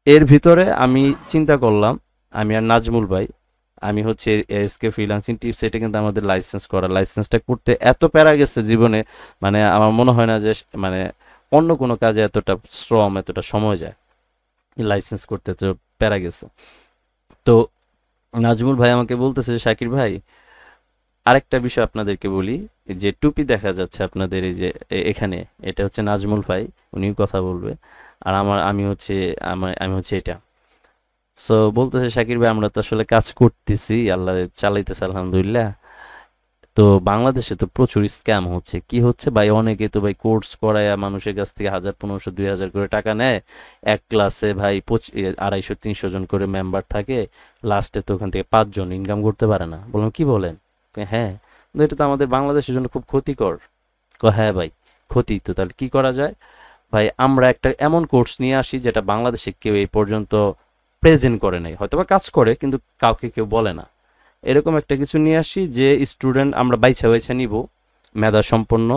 এর ভিতরে আমি চিন্তা করলাম, আমি আর নাজমুল ভাই, আমি হচ্ছে এসকে ফ্রিল্যান্সিং টিপস, এটা কিন্তু আমাদের লাইসেন্স করা। লাইসেন্সটা করতে এত প্যারা গেছে জীবনে, মানে আমার মনে হয় না যে মানে অন্য কোনো কাজে এতটা শ্রম, এতটা সময় যায়। লাইসেন্স করতে তো প্যারা গেছে। তো নাজমুল ভাই আমাকে বলতেছে, শাকির ভাই আরেকটা বিষয় আপনাদেরকে বলি, যে টুপি দেখা যাচ্ছে আপনাদের এই যে এখানে, এটা হচ্ছে নাজমুল ভাই, উনিও কথা বলবে। আর আমি হচ্ছে এটা। সো বলতেছে, শাকির ভাই আমরা তো আসলে কাজ করতেছি, আল্লাহ চালাইতেছে আলহামদুলিল্লাহ। তো বাংলাদেশে তো প্রচুর স্ক্যাম হচ্ছে। কি হচ্ছে ভাই, অনেকে তো ভাই কোর্স করায়া মানুষের কাছ থেকে 1000, 1500, 2000 করে টাকা নেয়। এক ক্লাসে ভাই 250, 300 জন করে মেম্বার থাকে, লাস্টে তো ওখান থেকে 5 জন ইনকাম করতে পারে না। বললাম কি বলেন? হ্যাঁ, কিন্তু এটা তো আমাদের বাংলাদেশের জন্য খুব ক্ষতিকর। হ্যাঁ ভাই, ক্ষতি তো। তাহলে কি করা যায়? ভাই আমরা একটা এমন কোর্স নিয়ে আসি যেটা বাংলাদেশে কেউ এই পর্যন্ত প্রেজেন্ট করে নাই, হয়তোবা কাজ করে কিন্তু কাউকে কেউ বলে না। এরকম একটা কিছু নিয়ে আসি যে স্টুডেন্ট আমরা বাইছা বাইছা নিব, মেধা সম্পন্ন,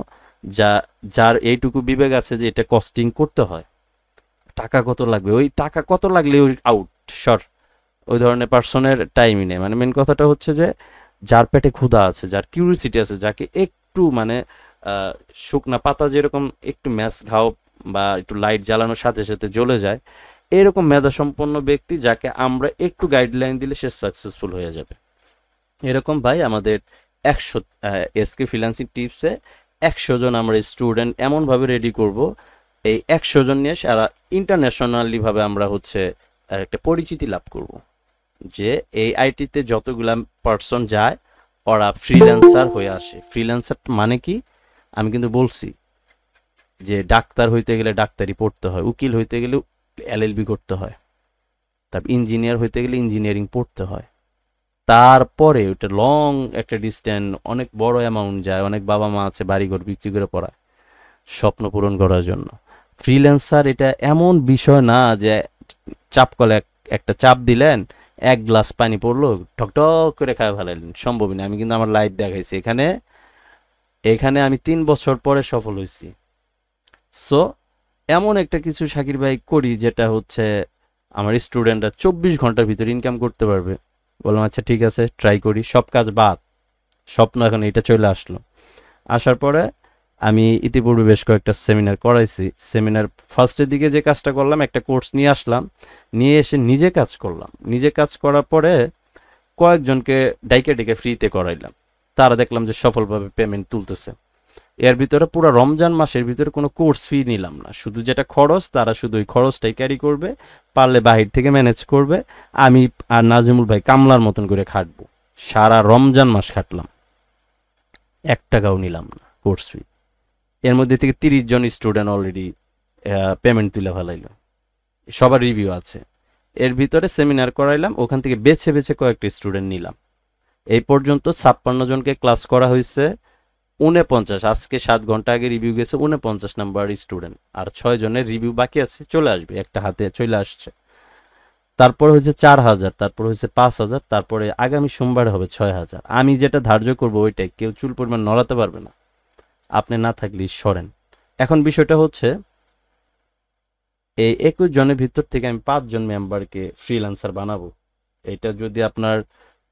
যার এইটুকু বিবেক আছে যে এটা কস্টিং করতে হয়, টাকা কত লাগবে, ওই টাকা কত লাগলে ওই আউট শর, ওই ধরনের পার্সনের টাইমই নেই। মানে মেন কথাটা হচ্ছে যে যার পেটে ক্ষুধা আছে, যার কিউরিসিটি আছে, যাকে একটু মানে শুকনা পাতা যেরকম একটু ম্যাচ ঘাও বা একটু লাইট জ্বালানোর সাথে সাথে জ্বলে যায়, এরকম মেধা সম্পন্ন ব্যক্তি যাকে আমরা একটু গাইডলাইন দিলে সে সাকসেসফুল হয়ে যাবে। এরকম ভাই আমাদের 100 এসকে ফ্রিল্যান্সিং টিপসে 100 জন আমরা স্টুডেন্ট এমনভাবে রেডি করব, এই 100 জন নিয়ে সারা ইন্টারন্যাশনালি ভাবে আমরা হচ্ছে একটা পরিচিতি লাভ করব, যে এই আইটিতে যতগুলা পার্সন যায় ওরা ফ্রিল্যান্সার হয়ে আসে। ফ্রিল্যান্সার মানে কি আমি কিন্তু বলছি, যে ডাক্তার হইতে গেলে ডাক্তারি পড়তে হয়, উকিল হইতে গেলে এলএলবি করতে হয়, তারপর ইঞ্জিনিয়ার হইতে গেলে ইঞ্জিনিয়ারিং পড়তে হয়, তারপরে ওটা লং একটা ডিস্টেন্স, অনেক বড় অ্যামাউন্ট যায়, অনেক বাবা মা আছে বাড়িঘর বিক্রি করে পড়ায় স্বপ্ন পূরণ করার জন্য। ফ্রিল্যান্সার এটা এমন বিষয় না যে চাপ কলে একটা চাপ দিলেন, 1 গ্লাস পানি পড়লো, ঠকঠক করে খায় ফেলাইলেন, সম্ভবই না। আমি কিন্তু আমার লাইফ দেখাইছি এখানে। এখানে আমি 3 বছর পরে সফল হয়েছি। সো এমন একটা কিছু শাকির ভাই করি যেটা হচ্ছে আমার স্টুডেন্টরা 24 ঘন্টার ভিতরে ইনকাম করতে পারবে। বললাম আচ্ছা ঠিক আছে, ট্রাই করি। সব কাজ বাদ, স্বপ্ন এখন এটা চলে আসলো। আসার পরে আমি ইতিপূর্বে বেশ কয়েকটা সেমিনার করাইছি। সেমিনার ফার্স্টের দিকে যে কাজটা করলাম, একটা কোর্স নিয়ে আসলাম, নিয়ে এসে নিজে কাজ করলাম। নিজে কাজ করার পরে কয়েকজনকে ডাইকে ডেকে ফ্রিতে করাইলাম, তারা দেখলাম যে সফলভাবে পেমেন্ট তুলতেছে। এর ভিতরে পুরো রমজান মাসের ভিতরে কোনো কোর্স ফি নিলাম না, শুধু যেটা খরচ তারা শুধু ওই খরচটাই ক্যারি করবে, পারলে বাহির থেকে ম্যানেজ করবে। আমি আর নাজিমুল ভাই কামলার মতন করে খাটবো। সারা রমজান মাস খাটলাম, 1 টাকাও নিলাম না কোর্স ফি। এর মধ্যে থেকে 30 জন স্টুডেন্ট অলরেডি পেমেন্ট তুলে ফেলাইলো, সবার রিভিউ আছে। এর ভিতরে সেমিনার করাইলাম, ওখান থেকে বেছে বেছে কয়েকটা স্টুডেন্ট নিলাম। এই পর্যন্ত 56 জনকে ক্লাস করা হয়েছে। 49, আজকে 7 ঘন্টা আগে রিভিউ গেছে 49 নাম্বার স্টুডেন্ট, আর 6 জনের রিভিউ বাকি আছে, চলে আসবে, একটা হাতে চলে আসছে। তারপর হয়েছে 4000, তারপর হয়েছে 5000, তারপরে আগামী সোমবার হবে 6000। আমি যেটা ধার্য করবো ওইটাই, কেউ চুল পরিমাণ নড়াতে পারবে না, আপনি না থাকলে সরেন। এখন বিষয়টা হচ্ছে এই 21 জনের ভিতর থেকে আমি 5 জন মেম্বারকে ফ্রিল্যান্সার বানাবো। এটা যদি আপনার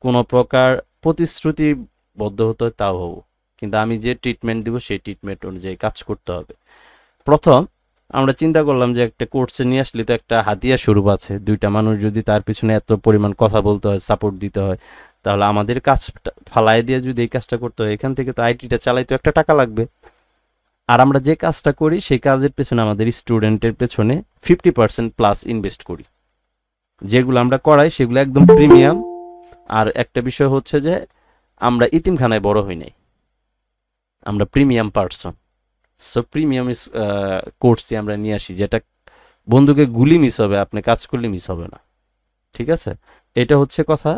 কোনো প্রকার প্রতিশ্রুতিবদ্ধ হতে হয় তাও হবো, কিন্তু আমি যে ট্রিটমেন্ট দিব সেই ট্রিটমেন্ট অনুযায়ী কাজ করতে হবে। প্রথম আমরা চিন্তা করলাম যে একটা কোর্সে নিয়ে আসলে তো একটা হাতিয়ার স্বরূপ আছে, দুইটা মানুষ যদি তার পিছনে এত পরিমাণ কথা বলতে হয়, সাপোর্ট দিতে হয়, তাহলে আমাদের কাজটা ফালায় দিয়ে যদি এই কাজটা করতে হয়, এখান থেকে তো আইটিটা চালাইতে একটা টাকা লাগবে। আর আমরা যে কাজটা করি সেই কাজের পেছনে আমাদের স্টুডেন্টের পেছনে 50% প্লাস ইনভেস্ট করি। যেগুলো আমরা করাই সেগুলো একদম প্রিমিয়াম। আর একটা বিষয় হচ্ছে যে আমরা ইতিমখানায় বড় হই নাই, আমরা প্রিমিয়াম পার্সন। সো প্রিমিয়াম কোর্সই আমরা নিয়ে আসি, যেটা বন্ধুকে গুলি মিস হবে, আপনি কাজ করলে মিস হবে না। ঠিক আছে, এটা হচ্ছে কথা।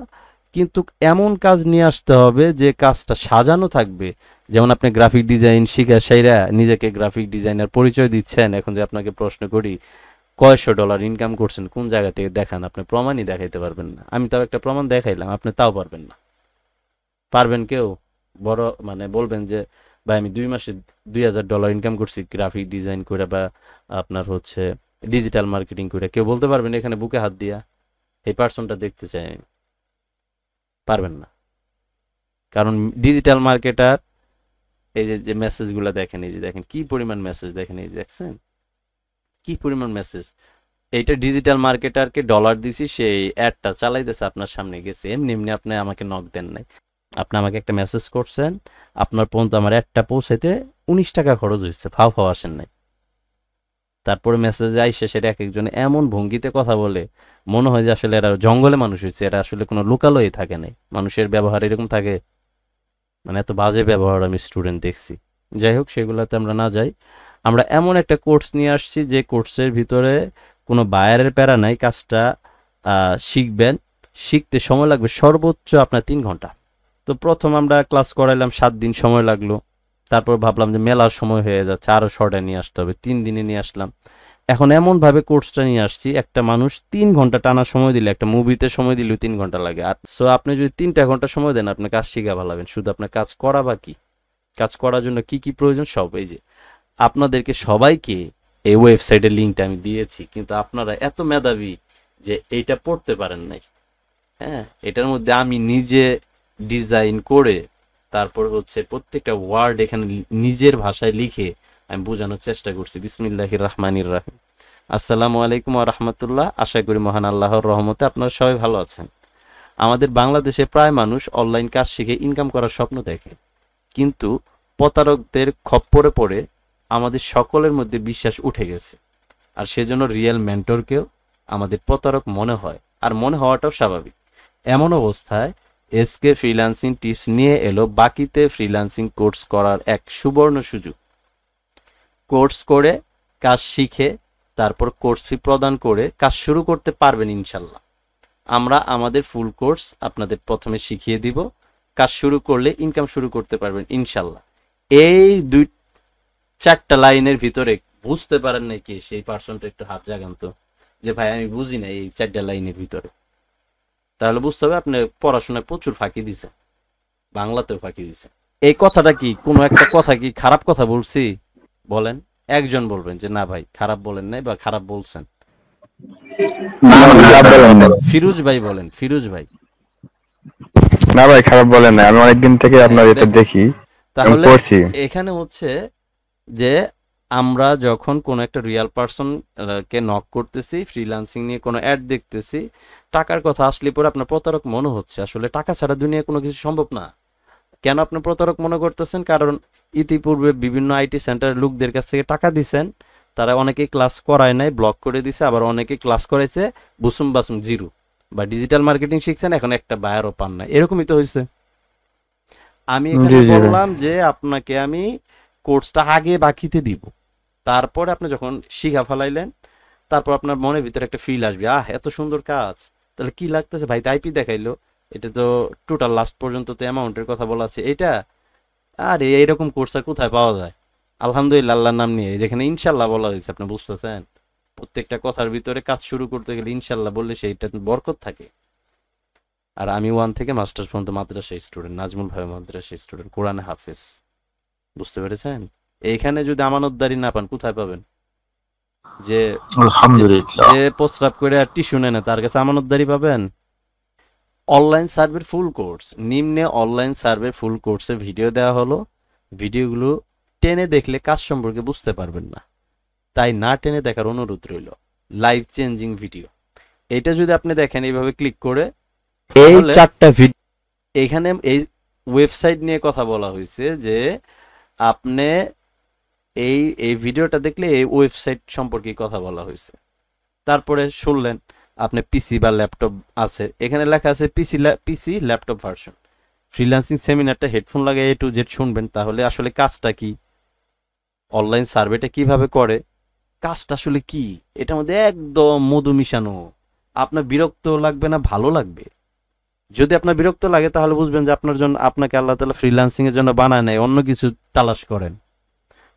কিন্তু এমন কাজ নিয়ে আসতে হবে যে কাজটা সাজানো থাকবে। যেমন আপনি গ্রাফিক ডিজাইন শিখা সাইরা নিজেকে গ্রাফিক ডিজাইনার পরিচয় দিচ্ছেন, এখন যদি আপনাকে প্রশ্ন করি কয়শো ডলার ইনকাম করছেন কোন জায়গা থেকে দেখান, আপনি প্রমাণই দেখাইতে পারবেন না। আমি তাও একটা প্রমাণ দেখাইলাম, আপনি তাও পারবেন না। পারবেন কেউ? বড় মানে বলবেন যে ভাই আমি 2 মাসে $2000 ইনকাম করছি গ্রাফিক ডিজাইন করে বা আপনার হচ্ছে ডিজিটাল মার্কেটিং করে, কেউ বলতে পারবেন এখানে বুকে হাত দিয়া? এই পার্সনটা দেখতে চাই আমি। পারবেন না। কারণ ডিজিটাল মার্কেটার এই যে মেসেজগুলো দেখেন, এই যে দেখেন কি পরিমাণ মেসেজ, দেখেন এই যে দেখছেন কি পরিমাণ মেসেজ। এইটা ডিজিটাল মার্কেটারকে ডলার দিছি, সেই অ্যাডটা চালাইতেছে আপনার সামনে গেছে, এমনি এমনি আপনি আমাকে নক দেন নাই। আপনি আমাকে একটা মেসেজ করছেন, আপনার পর্যন্ত আমার অ্যাডটা পৌঁছাইতে 19 টাকা খরচ হয়েছে, ফাও ফাও আসেন নাই। তারপরে মেসেজে আইসে সেটা এক একজনে এমন ভঙ্গিতে কথা বলে, মনে হয় যে আসলে এরা জঙ্গলে মানুষ হয়েছে, এরা আসলে কোনো লোকালয়ে থাকে নাই। মানুষের ব্যবহার এরকম থাকে, মানে এত বাজে ব্যবহার আমি স্টুডেন্ট দেখছি। যাই হোক, সেগুলোতে আমরা না যাই। আমরা এমন একটা কোর্স নিয়ে আসছি যে কোর্সের ভিতরে কোনো বায়ারের প্যারা নাই, কাজটা শিখবেন, শিখতে সময় লাগবে সর্বোচ্চ আপনার 3 ঘন্টা। তো প্রথম আমরা ক্লাস করাইলাম, 7 দিন সময় লাগলো। তারপর ভাবলাম যে মেলার সময় হয়ে যাচ্ছে, আরও শর্টে নিয়ে আসতে হবে, 3 দিনে নিয়ে আসলাম। এখন এমনভাবে কোর্সটা নিয়ে আসছি, একটা মানুষ 3 ঘন্টা টানা সময় দিলে, একটা মুভিতে সময় দিলেও 3 ঘন্টা লাগে। আর সো আপনি যদি 3টা ঘন্টা সময় দেন, আপনি কাজ শিখা ভালাবেন। শুধু আপনার কাজ করা বাকি, কাজ করার জন্য কি কি প্রয়োজন সব এই যে আপনাদেরকে সবাইকে এই ওয়েবসাইটের লিঙ্কটা আমি দিয়েছি, কিন্তু আপনারা এত মেধাবী যে এইটা পড়তে পারেন নাই। হ্যাঁ, এটার মধ্যে আমি নিজে ডিজাইন করে তারপর হচ্ছে প্রত্যেকটা ওয়ার্ড এখানে নিজের ভাষায় লিখে আমি বোঝানোর চেষ্টা করছি। বিসমিল্লাহির রহমানির রহিম। আসসালামু আলাইকুম ওয়া রাহমাতুল্লাহ। আশা করি মহান আল্লাহর রহমতে আপনারা সবাই ভালো আছেন। আমাদের বাংলাদেশে প্রায় মানুষ অনলাইন কাজ শিখে ইনকাম করার স্বপ্ন দেখে, কিন্তু প্রতারকদের খপ্পরে পড়ে আমাদের সকলের মধ্যে বিশ্বাস উঠে গেছে। আর সেজন্য রিয়েল মেন্টরকেও আমাদের প্রতারক মনে হয়, আর মনে হওয়াটাও স্বাভাবিক। এমন অবস্থায় এসকে ফ্রিল্যান্সিং টিপস নিয়ে এলো বাকিতে ফ্রিল্যান্সিং কোর্স করার এক সুবর্ণ সুযোগ। কোর্স করে কাজ শিখে তারপর কোর্স ফি প্রদান করে কাজ শুরু করতে পারবেন ইনশাল্লাহ। আমরা আমাদের ফুল কোর্স আপনাদের প্রথমে শিখিয়ে দিব, কাজ শুরু করলে ইনকাম শুরু করতে পারবেন ইনশাল্লাহ। এই 2-4টা লাইনের ভিতরে বুঝতে পারেন নাকি সেই পার্সনটা একটু হাত জাগান তো, যে ভাই আমি বুঝি না এই 4টা লাইনের ভিতরে। তাহলে বুঝতে হবে আপনি পড়াশোনায় প্রচুর ফাঁকি দিছেন, বাংলাতেও ফাঁকি দিছেন। এই কথাটা কি কোনো একটা কথা কি খারাপ কথা বলছি? বলেন, একজন বলবেন যে না ভাই খারাপ বলেন নাই বা খারাপ বলছেন। ফিরোজ ভাই বলেন, ফিরোজ ভাই। না ভাই খারাপ বলেন না, আমি অনেকদিন থেকে আপনার এটা দেখি। তাহলে এখানে হচ্ছে যে আমরা যখন কোনো একটা রিয়েল পারসন কে নক করতেছি, ফ্রিল্যান্সিং নিয়ে কোনো অ্যাড দেখতেছি, টাকার কথা আসলে পরে আপনার প্রতারক মনে হচ্ছে। আসলে টাকা ছাড়া দুনিয়ায় কোনো কিছু সম্ভব না। কেন আপনি প্রতারক মনে করতেছেন? কারণ ইতিপূর্বে বিভিন্ন আইটি সেন্টারের লোকদের কাছ থেকে টাকা দিছেন, তারা অনেকেই ক্লাস করায় নাই, ব্লক করে দিছে, আবার অনেকে ক্লাস করেছে বুসুম বাসুম জিরো, বা ডিজিটাল মার্কেটিং শিখছেন এখন একটা বায়ারও পান না, এরকমই তো হয়েছে। আমি এখানে বললাম যে আপনাকে আমি কোর্সটা আগে বাকিতে দিব, তারপরে আপনি যখন শিখা ফেলাইলেন তারপর আপনার মনের ভিতরে একটা ফিল আসবে, এত সুন্দর কাজ, তাহলে কি লাগতেছে ভাই, টাইপই দেখাইলো, এটা তো টোটাল লাস্ট পর্যন্ত তো অ্যামাউন্টের কথা বলা আছে এটা। আর এইরকম কোর্স আর কোথায় পাওয়া যায়? আলহামদুলিল্লাহ, আল্লাহর নাম নিয়ে, যেখানে ইনশাল্লাহ বলা হয়েছে, আপনি বুঝতেছেন? প্রত্যেকটা কথার ভিতরে কাজ শুরু করতে গেলে ইনশাল্লাহ বললে সেইটা বরকত থাকে। আর আমি 1 থেকে মাস্টার্স পর্যন্ত মাদ্রাসা স্টুডেন্ট, নাজমুল ভাই মাদ্রাসা স্টুডেন্ট, কোরআনে হাফেজ। বুঝতে পেরেছেন? এইখানে যদি আমানতদারি না পান কোথায় পাবেন? যে আলহামদুলিল্লাহ, যে প্রস্রাব করে আর টিস্যু নেয় না, তার কাছে আমানতদারি পাবেন? অনলাইন সার্ভের ফুল কোর্স, নিম্নে অনলাইন সার্ভের ফুল কোর্সে ভিডিও দেওয়া হলো। ভিডিওগুলো টেনে দেখলে কাজ সম্পর্কে বুঝতে পারবেন না। তাই না টেনে দেখার অনুরোধ রইল। লাইফ চেঞ্জিং ভিডিও, এটা যদি আপনি দেখেন এইভাবে ক্লিক করে, এই তাহলে- 4টা ভিডিও এখানে এই ওয়েবসাইট নিয়ে কথা বলা হয়েছে যে আপনি এই এই ভিডিওটা দেখলে এই ওয়েবসাইট সম্পর্কে কথা বলা হয়েছে। তারপরে শুনলেন আপনি পিসি বা ল্যাপটপ আছে, এখানে লেখা আছে পিসি ল্যাপটপ ভার্সন। ফ্রিল্যান্সিং সেমিনারটা হেডফোন লাগিয়ে A to Z শুনবেন, তাহলে আসলে কাজটা কি, অনলাইন সার্ভেটা কিভাবে করে, কাজটা আসলে কি, এটার মধ্যে একদম মধু মিশানো। আপনার বিরক্ত লাগবে না, ভালো লাগবে। যদি আপনার বিরক্ত লাগে তাহলে বুঝবেন যে আপনার জন্য, আপনাকে আল্লাহ তাআলা ফ্রিল্যান্সিং এর জন্য বানায় নাই, অন্য কিছু তালাশ করেন।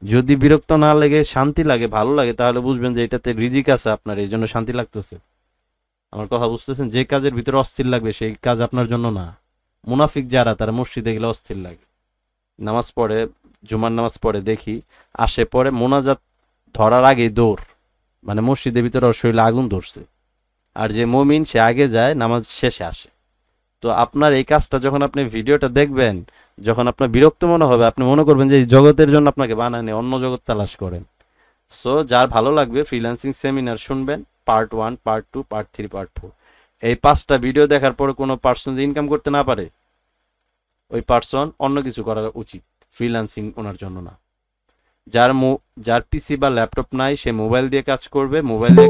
যদি বিরক্ত না লাগে, শান্তি লাগে, ভালো লাগে, তাহলে বুঝবেন যে এটাতে রিজিক আছে আপনার, এই জন্য শান্তি লাগতেছে। আমার কথা বুঝতেছেন? যে কাজের ভিতরে অস্থির লাগবে সেই কাজ আপনার জন্য না। মুনাফিক যারা, তারা মসজিদে গেলে অস্থির লাগে, নামাজ পড়ে, জুমার নামাজ পড়ে, দেখি আসে পরে মোনাজাত ধরার আগেই দৌড়, মানে মসজিদের ভিতরে ওর শরীরে আগুন ধরছে। আর যে মুমিন সে আগে যায়, নামাজ শেষে আসে। তো আপনার এই কাজটা যখন আপনি ভিডিওটা দেখবেন, যখন আপনার বিরক্ত মনে হবে, আপনি মনে করবেন যে এই জগতের জন্য আপনাকে বানানে, অন্য জগৎ তালাশ করেন। সো যার ভালো লাগবে ফ্রিল্যান্সিং সেমিনার শুনবেন, পার্ট 1, পার্ট 2, পার্ট 3, পার্ট 4। এই 5টা ভিডিও দেখার পরে কোনো পার্সন যদি ইনকাম করতে না পারে, ওই পার্সন অন্য কিছু করা উচিত, ফ্রিল্যান্সিং ওনার জন্য না। যার পিসি বা ল্যাপটপ নাই, সে মোবাইল দিয়ে কাজ করবে। মোবাইলে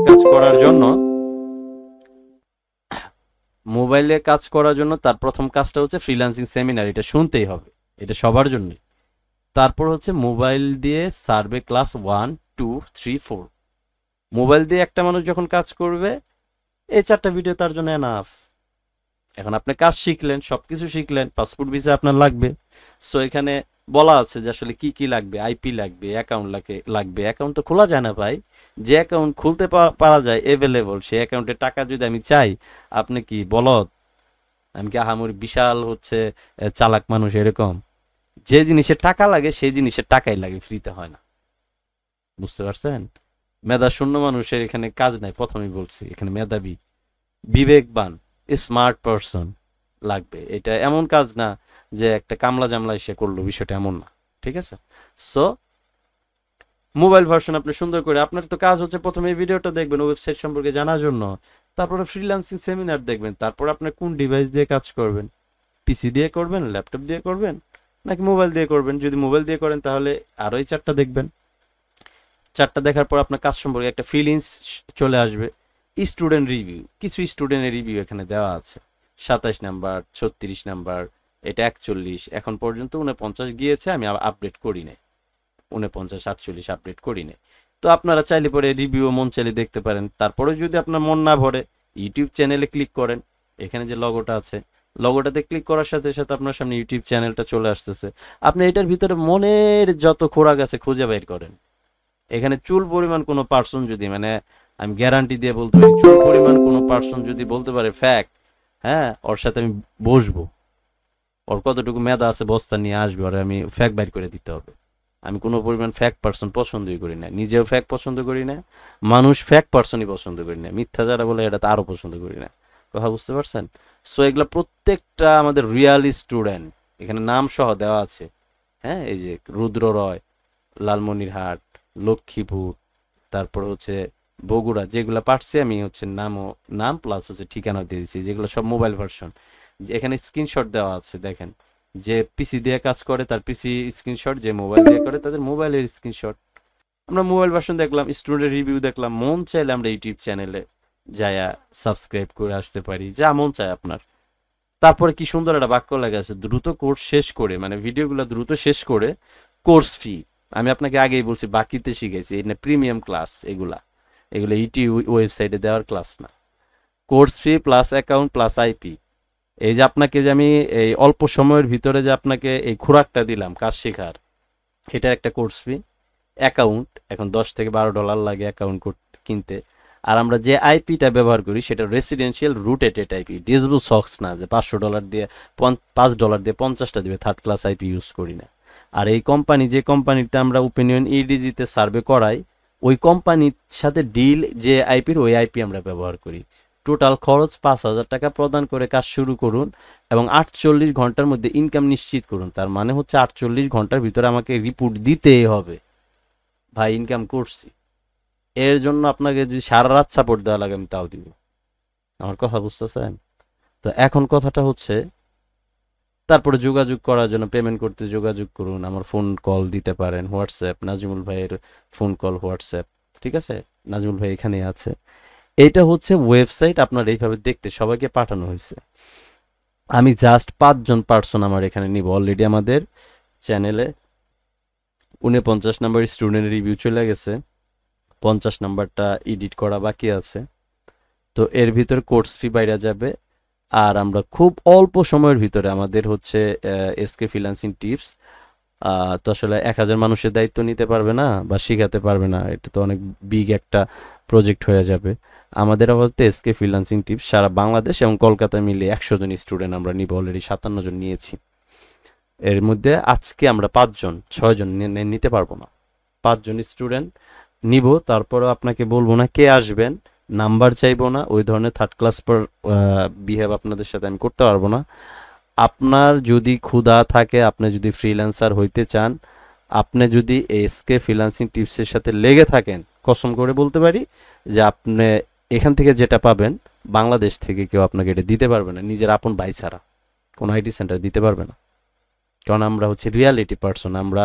কাজ করার জন্য তার প্রথম কাজটা হচ্ছে ফ্রিল্যান্সিং সেমিনার, এটা শুনতেই হবে, এটা সবার জন্য। তারপর হচ্ছে মোবাইল দিয়ে সার্ভে ক্লাস 1, 2, 3, 4। মোবাইল দিয়ে একটা মানুষ যখন কাজ করবে, এই 4টা ভিডিও তার জন্য এনাফ। এখন আপনি কাজ শিখলেন, সবকিছু শিখলেন, পাসপোর্ট ভিসা আপনার লাগবে। সো এখানে বলা আছে যে আসলে কি কি লাগবে, আইপি লাগবে, অ্যাকাউন্ট লাগবে। অ্যাকাউন্ট তো খোলা যায় না ভাই, যে অ্যাকাউন্ট খুলতে পারা যায় এভেলেবল, সেই অ্যাকাউন্টে টাকা যদি আমি চাই, আপনি কি বলদ? আমি কি আহামরি বিশাল হচ্ছে চালাক মানুষ এরকম? যে জিনিসের টাকা লাগে সেই জিনিসের টাকাই লাগে, ফ্রিতে হয় না। বুঝতে পারছেন? মেধা শূন্য মানুষের এখানে কাজ নাই, প্রথমেই বলছি। এখানে মেধাবী, বিবেকবান, স্মার্ট পারসন লাগবে। এটা এমন কাজ না যে একটা কামলা জামলা এসে করলো, বিষয়টা এমন না, ঠিক আছে? সো মোবাইল ভার্সন আপনি সুন্দর করে, আপনার তো কাজ হচ্ছে প্রথমে এই ভিডিওটা দেখবেন ওয়েবসাইট সম্পর্কে জানার জন্য, তারপরে ফ্রিল্যান্সিং সেমিনার দেখবেন, তারপর আপনার কোন ডিভাইস দিয়ে কাজ করবেন, পিসি দিয়ে করবেন, ল্যাপটপ দিয়ে করবেন, নাকি মোবাইল দিয়ে করবেন। যদি মোবাইল দিয়ে করেন তাহলে আরো এই 4টা দেখবেন। 4টা দেখার পর আপনার কাজ সম্পর্কে একটা ফিলিংস চলে আসবে। স্টুডেন্ট রিভিউ, কিছু স্টুডেন্টের রিভিউ এখানে দেওয়া আছে, 27 নাম্বার, 36 নাম্বার, এটা 41, এখন পর্যন্ত 49 গিয়েছে, আমি আপডেট করি নাই, 49, 48 আপডেট করি নাই। তো আপনারা চাইলে পরে রিভিউ মন চাইলে দেখতে পারেন। তারপরে যদি আপনার মন না ভরে, ইউটিউব চ্যানেলে ক্লিক করেন, এখানে যে লগোটা আছে, লগোটাতে ক্লিক করার সাথে সাথে আপনার সামনে ইউটিউব চ্যানেলটা চলে আসতেছে। আপনি এটার ভিতরে মনের যত খোরাক আছে খুঁজে বের করেন। এখানে চুল পরিমাণ কোনো পার্সন যদি, মানে আমি গ্যারান্টি দিয়ে বলতে পারি, চুল পরিমাণ কোনো পার্সন যদি বলতে পারে ফ্যাক্ট, হ্যাঁ, ওর সাথে আমি বসবো, ওর কতটুকু মেধা আছে বস্তা নিয়ে আসবে, ওর আমি ফ্যাক্ট বাইর করে দিতে হবে। আমি কোনো পরিমাণ ফ্যাক্ট পার্সন পছন্দই করি না, নিজেও ফ্যাক্ট পছন্দ করি না, মানুষ ফ্যাক্ট পার্সনই পছন্দ করি না, মিথ্যা যারা বলে এটা তো আরো পছন্দ করি না। কথা বুঝতে পারছেন? সো এগুলা প্রত্যেকটা আমাদের রিয়াল স্টুডেন্ট, এখানে নাম সহ দেওয়া আছে। হ্যাঁ, এই যে রুদ্র রয়, লালমনিরহাট, লক্ষ্মীপুর, তারপর হচ্ছে বগুড়া, যেগুলো পারছি আমি হচ্ছে নাম প্লাস হচ্ছে ঠিকানা দিয়ে দিচ্ছি, যেগুলো সব মোবাইল ভার্সন। এখানে স্ক্রিনশট দেওয়া আছে, দেখেন, যে পিসি দিয়ে কাজ করে তার পিসি স্ক্রিনশট, যে মোবাইল দিয়ে করে তাদের মোবাইলের স্ক্রিনশট। আমরা মোবাইল ভার্সন দেখলাম, স্টুডেন্ট রিভিউ দেখলাম, মন চাইলে আমরা ইউটিউব চ্যানেলে যায়া সাবস্ক্রাইব করে আসতে পারি, যা মন চায় আপনার। তারপরে কি সুন্দর একটা বাক্য লেখা আছে, দ্রুত কোর্স শেষ করে, মানে ভিডিওগুলো দ্রুত শেষ করে কোর্স ফি। আমি আপনাকে আগেই বলছি, বাকিতে শিখেছি, এই না প্রিমিয়াম ক্লাস, এগুলো ইউটিউব ওয়েবসাইটে দেওয়ার ক্লাস না। Course fee plus account plus IP, এই যে আপনাকে যে আমি এই অল্প সময়ের ভিতরে যে আপনাকে এই খোরাকটা দিলাম কাজ শেখার, এটা একটা কোর্স ফি। অ্যাকাউন্ট এখন $10 থেকে $12 লাগে অ্যাকাউন্ট কিনতে। আর আমরা যে আইপিটা ব্যবহার করি সেটা রেসিডেন্সিয়াল রুটেড আইপি, ডিসবু সক্স না যে $500 দিয়ে $5 দিয়ে 50টা দিবে, থার্ড ক্লাস আইপি ইউজ করি না। আর এই কোম্পানি, যে কোম্পানিতে আমরা ওপিনিয়ন ইডিজিতে সার্ভে করাই, ওই কোম্পানির সাথে ডিল যে আইপির, ওই আইপি আমরা ব্যবহার করি। টোটাল খরচ 5,000 টাকা প্রদান করে কাজ শুরু করুন এবং 48 ঘন্টার মধ্যে ইনকাম নিশ্চিত করুন। তার মানে হচ্ছে 48 ঘন্টার ভিতরে আমাকে রিপোর্ট দিতেই হবে, ভাই ইনকাম করছি। এর জন্য আপনাকে যদি সারা রাত সাপোর্ট দেওয়া লাগে আমি তাও দিব। আমার কথা বুঝতেছেন? তো এখন কথাটা হচ্ছে, তারপরে যোগাযোগ করার জন্য পেমেন্ট করতে যোগাযোগ করুন, আমার ফোন কল দিতে পারেন, হোয়াটসঅ্যাপ নাজিমুল ভাইয়ের ফোন কল হোয়াটসঅ্যাপ, ঠিক আছে? নাজিমুল ভাই এখানে আছে। এইটা হচ্ছে ওয়েবসাইট, আপনার এইভাবে দেখতে সবাইকে পাঠানো হয়েছে। আমি জাস্ট 5 জন পার্সন আমার এখানে নিব। অলরেডি আমাদের চ্যানেলে 49 নাম্বার স্টুডেন্ট রিভিউ চলে গেছে, 50 নাম্বারটা এডিট করা বাকি আছে। তো এর ভিতর কোর্স ফি বাইরে যাবে, আর আমরা খুব অল্প সময়ের ভিতরে আমাদের হচ্ছে এসকে ফ্রিল্যান্সিং টিপস, তো আসলে 1000 মানুষের দায়িত্ব নিতে পারবে না বা শিখাতে পারবে না, এটা তো অনেক বিগ একটা প্রজেক্ট হয়ে যাবে। আমাদের আপাতত এসকে ফ্রিল্যান্সিং টিপস সারা বাংলাদেশ এবং কলকাতায় মিলে 100 জন স্টুডেন্ট আমরা নিব, অলরেডি 57 জন নিয়েছি। এর মধ্যে আজকে আমরা 5 জন 6 জন নিতে পারবো না, 5 জন স্টুডেন্ট নিব। তারপরে আপনাকে বলবো না কে আসবেন, নাম্বার চাইবো না, ওই ধরনের থার্ড ক্লাস পর বিহেভ আপনাদের সাথে আমি করতে পারবো না। আপনার যদি ক্ষুধা থাকে, আপনি যদি ফ্রিল্যান্সার হইতে চান, আপনি যদি এসকে ফ্রিল্যান্সিং টিপসের সাথে লেগে থাকেন, কসম করে বলতে পারি যে আপনি এখান থেকে যেটা পাবেন বাংলাদেশ থেকে কেউ আপনাকে এটা দিতে পারবে না, নিজের আপন ভাই ছাড়া কোনো আইটি সেন্টার দিতে পারবে না। কারণ আমরা হচ্ছে রিয়ালিটি পার্সন, আমরা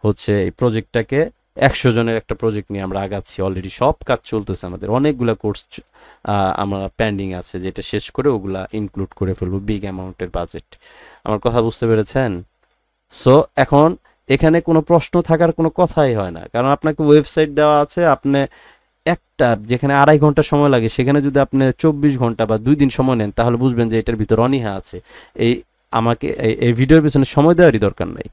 হচ্ছে এই প্রজেক্টটাকে 100 জনের একটা প্রজেক্ট নিয়ে আমরা আগাচ্ছি। অলরেডি সব কাজ চলতেছে, আমাদের অনেকগুলা কোর্স আমরা পেন্ডিং আছে, যেটা শেষ করে ওগুলা ইনক্লুড করে ফেলবো, বিগ অ্যামাউন্টের বাজেট। আমার কথা বুঝতে পেরেছেন? সো এখন এখানে কোনো প্রশ্ন থাকার কোনো কথাই হয় না, কারণ আপনাকে ওয়েবসাইট দেওয়া আছে, আপনি একটা যেখানে 2.5 ঘন্টা সময় লাগে সেখানে যদি আপনি 24 ঘন্টা বা 2 দিন সময় নেন, তাহলে বুঝবেন যে এটার ভিতর অনীহা আছে। আমাকে এই ভিডিওর পিছনে সময় দেওয়ারই দরকার নাই।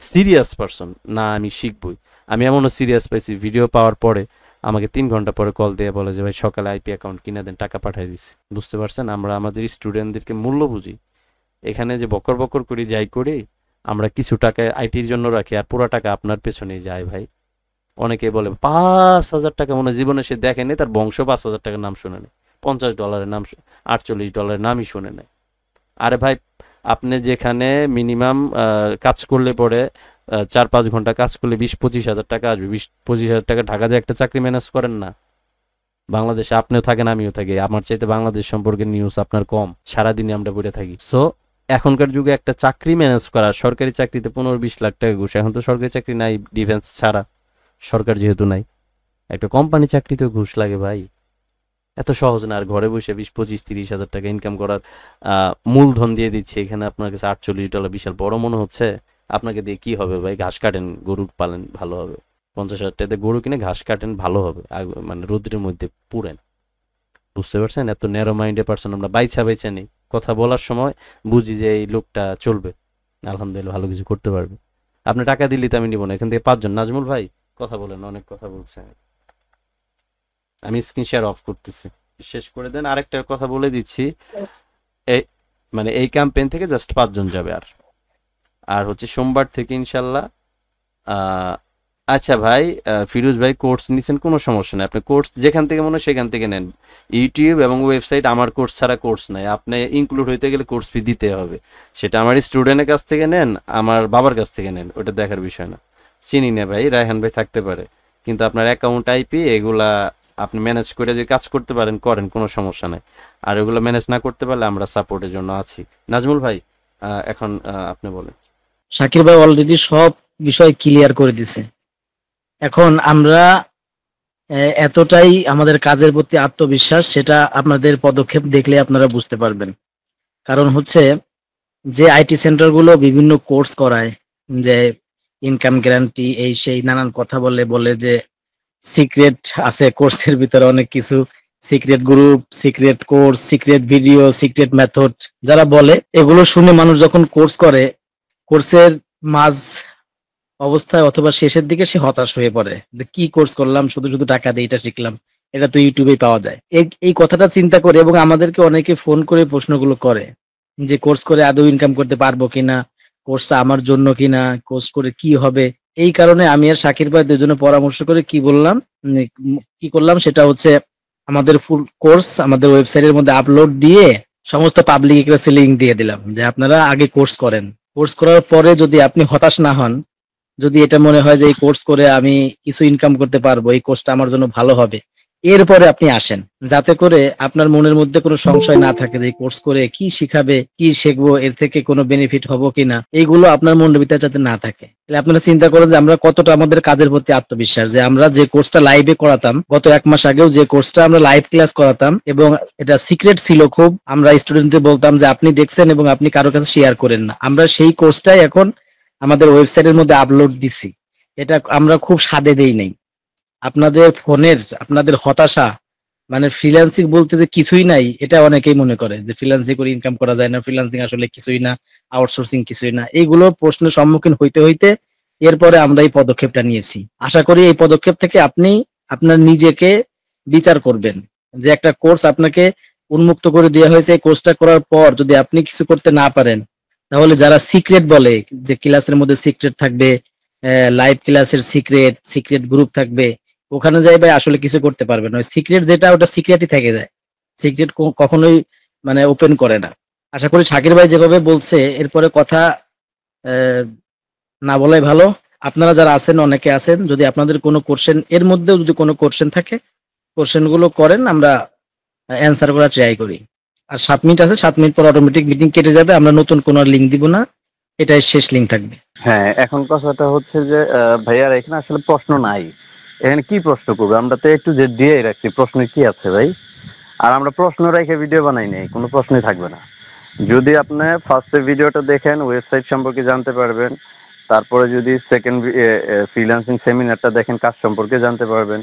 সিরিয়াস পারসন না, আমি শিখবই। আমি এমনও সিরিয়াস পাইছি, ভিডিও পাওয়ার পরে আমাকে 3 ঘন্টা পরে কল দিয়ে বলে যে ভাই সকালে আইপি অ্যাকাউন্ট কিনে দেন, টাকা পাঠিয়ে দিচ্ছি। বুঝতে পারছেন? আমরা আমাদের স্টুডেন্টদেরকে মূল্য বুঝি। এখানে যে বকর বকর করি যাই করি, আমরা কিছু টাকা আইটির জন্য রাখি আর পুরো টাকা আপনার পেছনেই যায় ভাই। অনেকে বলে 5,000 টাকা মনে জীবনে সে দেখেনি, তার বংশ 5,000 টাকার নাম শুনে নেয়, $50 নাম, $48 নামই শুনে নেয়। আরে ভাই, আপনি যেখানে মিনিমাম কাজ করলে পরে 4-5 ঘন্টা কাজ করলে 20-25 হাজার টাকা আসবে, 20-25 হাজার টাকা ঢাকা যে একটা চাকরি ম্যানেজ করেন না বাংলাদেশে, আপনিও থাকেন আমিও থাকি, আমার চাইতে বাংলাদেশ সম্পর্কে নিউজ আপনার কম, সারাদিনে আমরা পড়ে থাকি। সো এখনকার যুগে একটা চাকরি ম্যানেজ করা, সরকারি চাকরিতে 15-20 লাখ টাকা ঘুষ, এখন তো সরকারি চাকরি নাই ডিফেন্স ছাড়া, সরকার যেহেতু নাই, একটা কোম্পানি চাকরিতেও ঘুষ লাগে ভাই। এত সহজ না। আর ঘরে বসে 20-25-30 হাজার টাকা ইনকাম করার মূলধন দিয়ে দিচ্ছে, এখানে আপনার কাছে $48 বিশাল বড় মনে হচ্ছে। আপনাকে দিয়ে কি হবে ভাই? ঘাস কাটেন, গরু পালেন, ভালো হবে। 50,000 টাকাতে গরু কিনে ঘাস কাটেন, ভালো হবে। মানে রোদ্রের মধ্যে পুরেন। বুঝতে পারছেন? এত ন্যারো মাইন্ডেড পারসন আমরা, বাইছা বাইছা নেই। কথা বলার সময় বুঝি যে এই লোকটা চলবে, আলহামদুলিল্লাহ ভালো কিছু করতে পারবে। আপনি টাকা দিল্লি তো আমি নিব না। এখান থেকে 5 জন। নাজমুল ভাই কথা বলেন, অনেক কথা বলছেন। আমি স্ক্রিন শেয়ার অফ করতেছি, শেষ করে দেন। আরেকটা কথা বলে দিচ্ছি, এই মানে এই ক্যাম্পেইন থেকে জাস্ট 5 জন যাবে। আর হচ্ছে সোমবার থেকে ইনশাল্লাহ। আচ্ছা ভাই, ফিরোজ ভাই কোর্স নিছেন, কোনো সমস্যা নেই, আপনি কোর্স যেখান থেকে মনে হয় সেখান থেকে নেন। ইউটিউব এবং ওয়েবসাইট, আমার কোর্স ছাড়া কোর্স নাই। আপনি ইনক্লুড হইতে গেলে কোর্স ফি দিতে হবে, সেটা আমার স্টুডেন্টের কাছ থেকে নেন, আমার বাবার কাছ থেকে নেন, ওটা দেখার বিষয় না। চিনি না ভাই, রায়হান ভাই থাকতে পারে, কিন্তু আপনার অ্যাকাউন্ট আইপি এগুলা আপনি ম্যানেজ করে যদি কাজ করতে পারেন করেন, কোনো সমস্যা নাই। আর এগুলো ম্যানেজ না করতে পারলে আমরা সাপোর্টের জন্য আছি। নাজমুল ভাই এখন আপনি বলেন। শাকির ভাই অলরেডি সব বিষয় ক্লিয়ার করে দিছে। এখন আমরা এতটাই আমাদের কাজের প্রতি আত্মবিশ্বাস, সেটা আপনাদের পদক্ষেপ দেখলে আপনারা বুঝতে পারবেন। কারণ হচ্ছে যে আইটি সেন্টার গুলো বিভিন্ন কোর্স করায়, যে ইনকাম গ্যারান্টি এই সেই নানান কথা বলে যে সিক্রেট আছে কোর্সের ভিতরে, অনেক কিছু secret group, secret course, secret video, secret method যারা বলে, এগুলো শুনে মানুষ যখন কোর্স করে, কোর্সের মাঝ অবস্থায় অথবা শেষের দিকে সে হতাশ হয়ে পড়ে যে কি কোর্স করলাম, শুধু শুধু টাকা দিয়ে এটা শিখলাম, এটা তো ইউটিউবেই পাওয়া যায়। এই কথাটা চিন্তা করে, এবং আমাদেরকে অনেকে ফোন করে প্রশ্নগুলো করে যে কোর্স করে আদৌ ইনকাম করতে পারবো কিনা, কোর্সটা আমার জন্য কিনা, কোর্স করে কি হবে। এই কারণে আমি আর শাকির ভাই দুজনে পরামর্শ করে কি করলাম সেটা হচ্ছে আমাদের ফুল কোর্স আমাদের ওয়েবসাইটের মধ্যে আপলোড দিয়ে সমস্ত পাবলিক লিংক দিয়ে দিলাম যে আপনারা আগে কোর্স করেন। কোর্স করার পরে যদি আপনি হতাশ না হন, যদি এটা মনে হয় যে এই কোর্স করে আমি কিছু ইনকাম করতে পারবো, এই কোর্সটা আমার জন্য ভালো হবে, এরপরে আপনি আসেন, যাতে করে আপনার মনের মধ্যে কোনো সংশয় না থাকে যে এই কোর্স করে কি শিখাবে, কি শিখবো, এর থেকে কোনো বেনিফিট হবো কিনা, এইগুলো আপনার মনের ভিতরে যাতে না থাকে। তাহলে আপনারা চিন্তা করেন যে আমরা কতটা আমাদের কাজের প্রতি আত্মবিশ্বাস, যে আমরা যে কোর্সটা লাইভে করাতাম গত 1 মাস আগেও, যে কোর্সটা আমরা লাইভ ক্লাস করাতাম এবং এটা সিক্রেট ছিল খুব, আমরা স্টুডেন্টদের বলতাম যে আপনি দেখছেন এবং আপনি কারো কাছে শেয়ার করেন না, আমরা সেই কোর্সটাই এখন আমাদের ওয়েবসাইটের মধ্যে আপলোড দিছি। এটা আমরা খুব সাদে দেই নাই। আপনাদের ফোনের, আপনাদের হতাশা, মানে ফ্রিল্যান্সিং বলতে যে কিছুই নাই, এটা অনেকেই মনে করে যে ফ্রিল্যান্সিং করে ইনকাম করা যায় না, ফ্রিল্যান্সিং আসলে কিছুই না, আউটসোর্সিং কিছুই না, এইগুলো প্রশ্নের সম্মুখীন হইতে হইতে এরপরে আমরা এই পদক্ষেপটা নিয়েছি। আশা করি এই পদক্ষেপ থেকে আপনি আপনার নিজেকে বিচার করবেন, যে একটা কোর্স আপনাকে উন্মুক্ত করে দেওয়া হয়েছে, এই কোর্সটা করার পর যদি আপনি কিছু করতে না পারেন, তাহলে যারা সিক্রেট বলে যে ক্লাসের মধ্যে সিক্রেট থাকবে, লাইভ ক্লাসের সিক্রেট সিক্রেট গ্রুপ থাকবে, ওখানে যাই ভাই আসলে কিছু করতে পারবে না। সিক্রেট যেটা, ওটা সিক্রেটই থেকে যায়, সিক্রেট কখনোই মানে ওপেন করে না। আশা করি শাকির ভাই যেভাবে বলছে এরপরে কথা আহ, না বলাই ভালো। আপনারা যারা আছেন, অনেকে আছেন, যদি আপনাদের কোনো কোশ্চেন, এর মধ্যেও যদি কোনো কোশ্চেন থাকে, কোশ্চেন গুলো করেন, আমরা অ্যান্সার করার ট্রাই করি। আর 7 মিনিট আছে, 7 মিনিট পর অটোমেটিক মিটিং কেটে যাবে, আমরা নতুন কোনো লিঙ্ক দিব না, এটাই শেষ লিঙ্ক থাকবে। হ্যাঁ, এখন কথাটা হচ্ছে যে ভাইয়ার এখানে আসলে প্রশ্ন নাই। এখানে কি প্রশ্ন করবে? আমরা তো একটু যে দিয়ে রাখছি, প্রশ্ন কি আছে ভাই? আর আমরা প্রশ্ন রেখে ভিডিও বানাই নাই, কোনো প্রশ্নই থাকবে না। যদি আপনি ফার্স্টের ভিডিওটা দেখেন, ওয়েবসাইট সম্পর্কে জানতে পারবেন। তারপরে যদি সেকেন্ড ফ্রিল্যান্সিং সেমিনারটা দেখেন, কাজ সম্পর্কে জানতে পারবেন।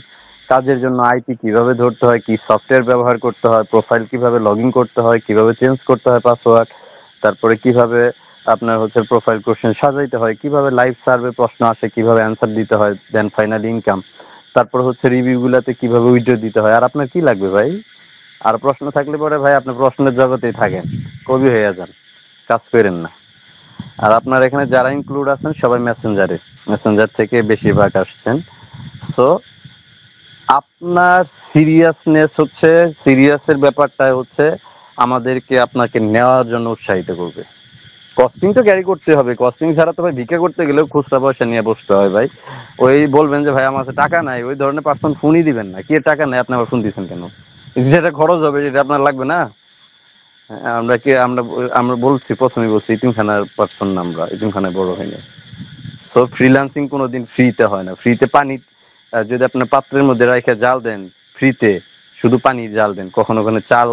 কাজের জন্য আইপি কিভাবে ধরতে হয়, কি সফটওয়্যার ব্যবহার করতে হয়, প্রোফাইল কিভাবে লগ ইন করতে হয়, কিভাবে চেঞ্জ করতে হয় পাসওয়ার্ড, তারপরে কিভাবে আপনার হচ্ছে প্রোফাইল কোশ্চেন সাজাইতে হয়, কিভাবে লাইভ সার্ভে প্রশ্ন আসে, কিভাবে অ্যান্সার দিতে হয়, দেন ফাইনাল ইনকাম, তারপর হচ্ছে রিভিউগুলোতে কিভাবে উইথড্র দিতে হয়। আর আপনার কি লাগবে ভাই? আর প্রশ্ন থাকলে পরে ভাই আপনি প্রশ্নের জগতেই থাকেন, কবি হয়ে যান, কাজ করেন না। আর আপনার এখানে যারা ইনক্লুড আছেন সবাই মেসেঞ্জার থেকে বেশিরভাগ আসছেন। সো আপনার সিরিয়াসনেস হচ্ছে, সিরিয়াসের ব্যাপারটা হচ্ছে আমাদেরকে আপনাকে নেওয়ার জন্য উৎসাহিত করবে। কস্টিং তো ক্যারি করতে হবে, কস্টিং ছাড়া তো ভাই ভিক্ষা করতে গেলেও খুচরা পয়সা নিয়ে বসতে হয় ভাই। ওই বলবেন যে ভাই আমার কাছে টাকা নাই, ওই ধরনের পার্সন ফোনই দিবেন না। কি টাকা নাই, আপনি আবার ফোন দিচ্ছেন কেন? যেটা খরচ হবে সেটা আপনার লাগবে না? আমরা কি আমরা আমরা বলছি, প্রথমেই বলছি ইতিমখানার পার্সন না, আমরা ইতিমখানায় বড় হয়নি। সো ফ্রিল্যান্সিং কোনোদিন ফ্রিতে হয় না। ফ্রিতে পানি যদি আপনার পাত্রের মধ্যে রাখা জাল দেন, ফ্রিতে শুধু পানি জাল দেন, কখনো ওখানে চাল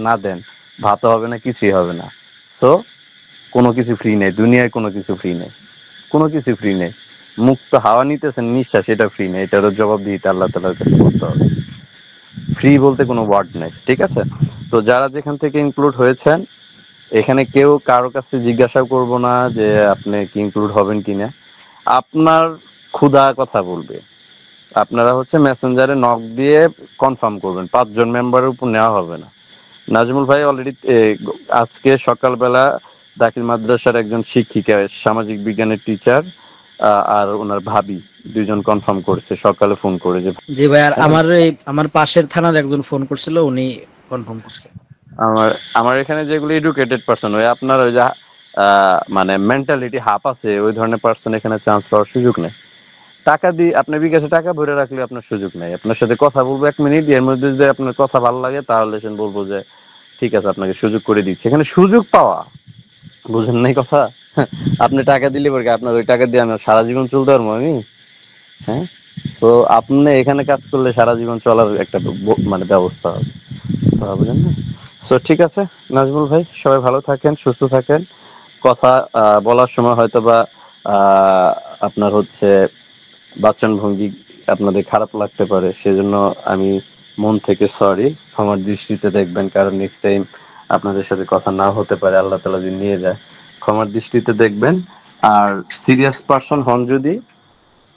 না দেন, ভাতও হবে না, কিছুই হবে না। সো কোনো কিছু ফ্রি নেই দুনিয়ায়, কোনো কিছু ফ্রি নেই, কোনো কিছু ফ্রি নেই। মুক্ত হাওয়া নিতেছেন, নিঃশ্বাস, এটা ফ্রি নেই, এটারও জবাবদিহিতা আল্লাহ তাআলার কাছে করতে হবে। ফ্রি বলতে কোনো ওয়ার্ড নেই, ঠিক আছে? তো যারা যেখান থেকে ইনক্লুড হয়েছেন, এখানে কেউ কারো কাছে জিজ্ঞাসা করব না যে আপনি কি ইনক্লুড হবেন কিনা। আপনার ক্ষুধা কথা বলবে, আপনারা হচ্ছে মেসেঞ্জারে নক দিয়ে কনফার্ম করবেন। 5 জন মেম্বারের উপর নেওয়া হবে না। নাজমুল ভাই অলরেডি আজকে সকালবেলা দাখিল মাদ্রাসার একজন শিক্ষিকা, সামাজিক বিজ্ঞানের টিচার, আর ওনার ভাবি, 2জন কনফার্ম করেছে সকালে ফোন করে যে জি ভাই, আর আমার পাশের থানার একজন ফোন করছিল, উনি কনফার্ম করছে। আমার এখানে যেগুলো এডুকেটেড পার্সন, ওই আপনার ওই যে মানে মেন্টালিটি হাফ আছে, ওই ধরনের পার্সন এখানে চান্স পাওয়ার সুযোগ নেই। টাকা দিয়ে আপনি বিকাশে টাকা ভরে রাখলে আপনার সুযোগ নেই। আপনার সাথে কথা বলবো 1 মিনিট, এর মধ্যে যদি আপনার কথা ভালো লাগে তাহলে সে বলবো যে ঠিক আছে আপনাকে সুযোগ করে দিচ্ছি। এখানে সুযোগ পাওয়া, বুঝেন নাই কথা? আপনি টাকা দিলে পরে আপনার ওই টাকা দিয়ে আমি সারা জীবন চলতে পারবো আমি? হ্যাঁ। তো আপনি এখানে কাজ করলে সারা জীবন চলার একটা মানে ব্যবস্থা হবে, বুঝেন না? সো ঠিক আছে নাজমুল ভাই, সবাই ভালো থাকেন, সুস্থ থাকেন। কথা বলার সময় হয়তো বা আপনার হচ্ছে বাচন ভঙ্গি আপনাদের খারাপ লাগতে পারে, সেজন্য আমি মন থেকে সরি, ক্ষমার দৃষ্টিতে দেখবেন। কারণ নেক্সট টাইম আপনাদের সাথে কথা না হতে পারে, আল্লাহ তাআলা যদি নিয়ে যায়, ক্ষমার দৃষ্টিতে দেখবেন। আর সিরিয়াস পারসন হন যদি,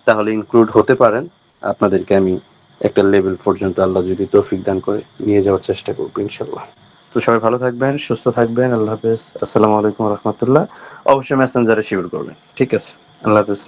তাহলে ইনক্লুড হতে পারেন। আপনাদেরকে আমি একটা লেভেল পর্যন্ত আল্লাহ যদি তৌফিক দান করে নিয়ে যাওয়ার চেষ্টা করবো ইনশাল্লাহ। তো সবাই ভালো থাকবেন, সুস্থ থাকবেন। আল্লাহ হাফেজ। আসসালামু আলাইকুম রহমতুল্লাহ। অবশ্যই মেসেঞ্জারে শেয়ার করবেন, ঠিক আছে? আল্লাহ হাফেজ।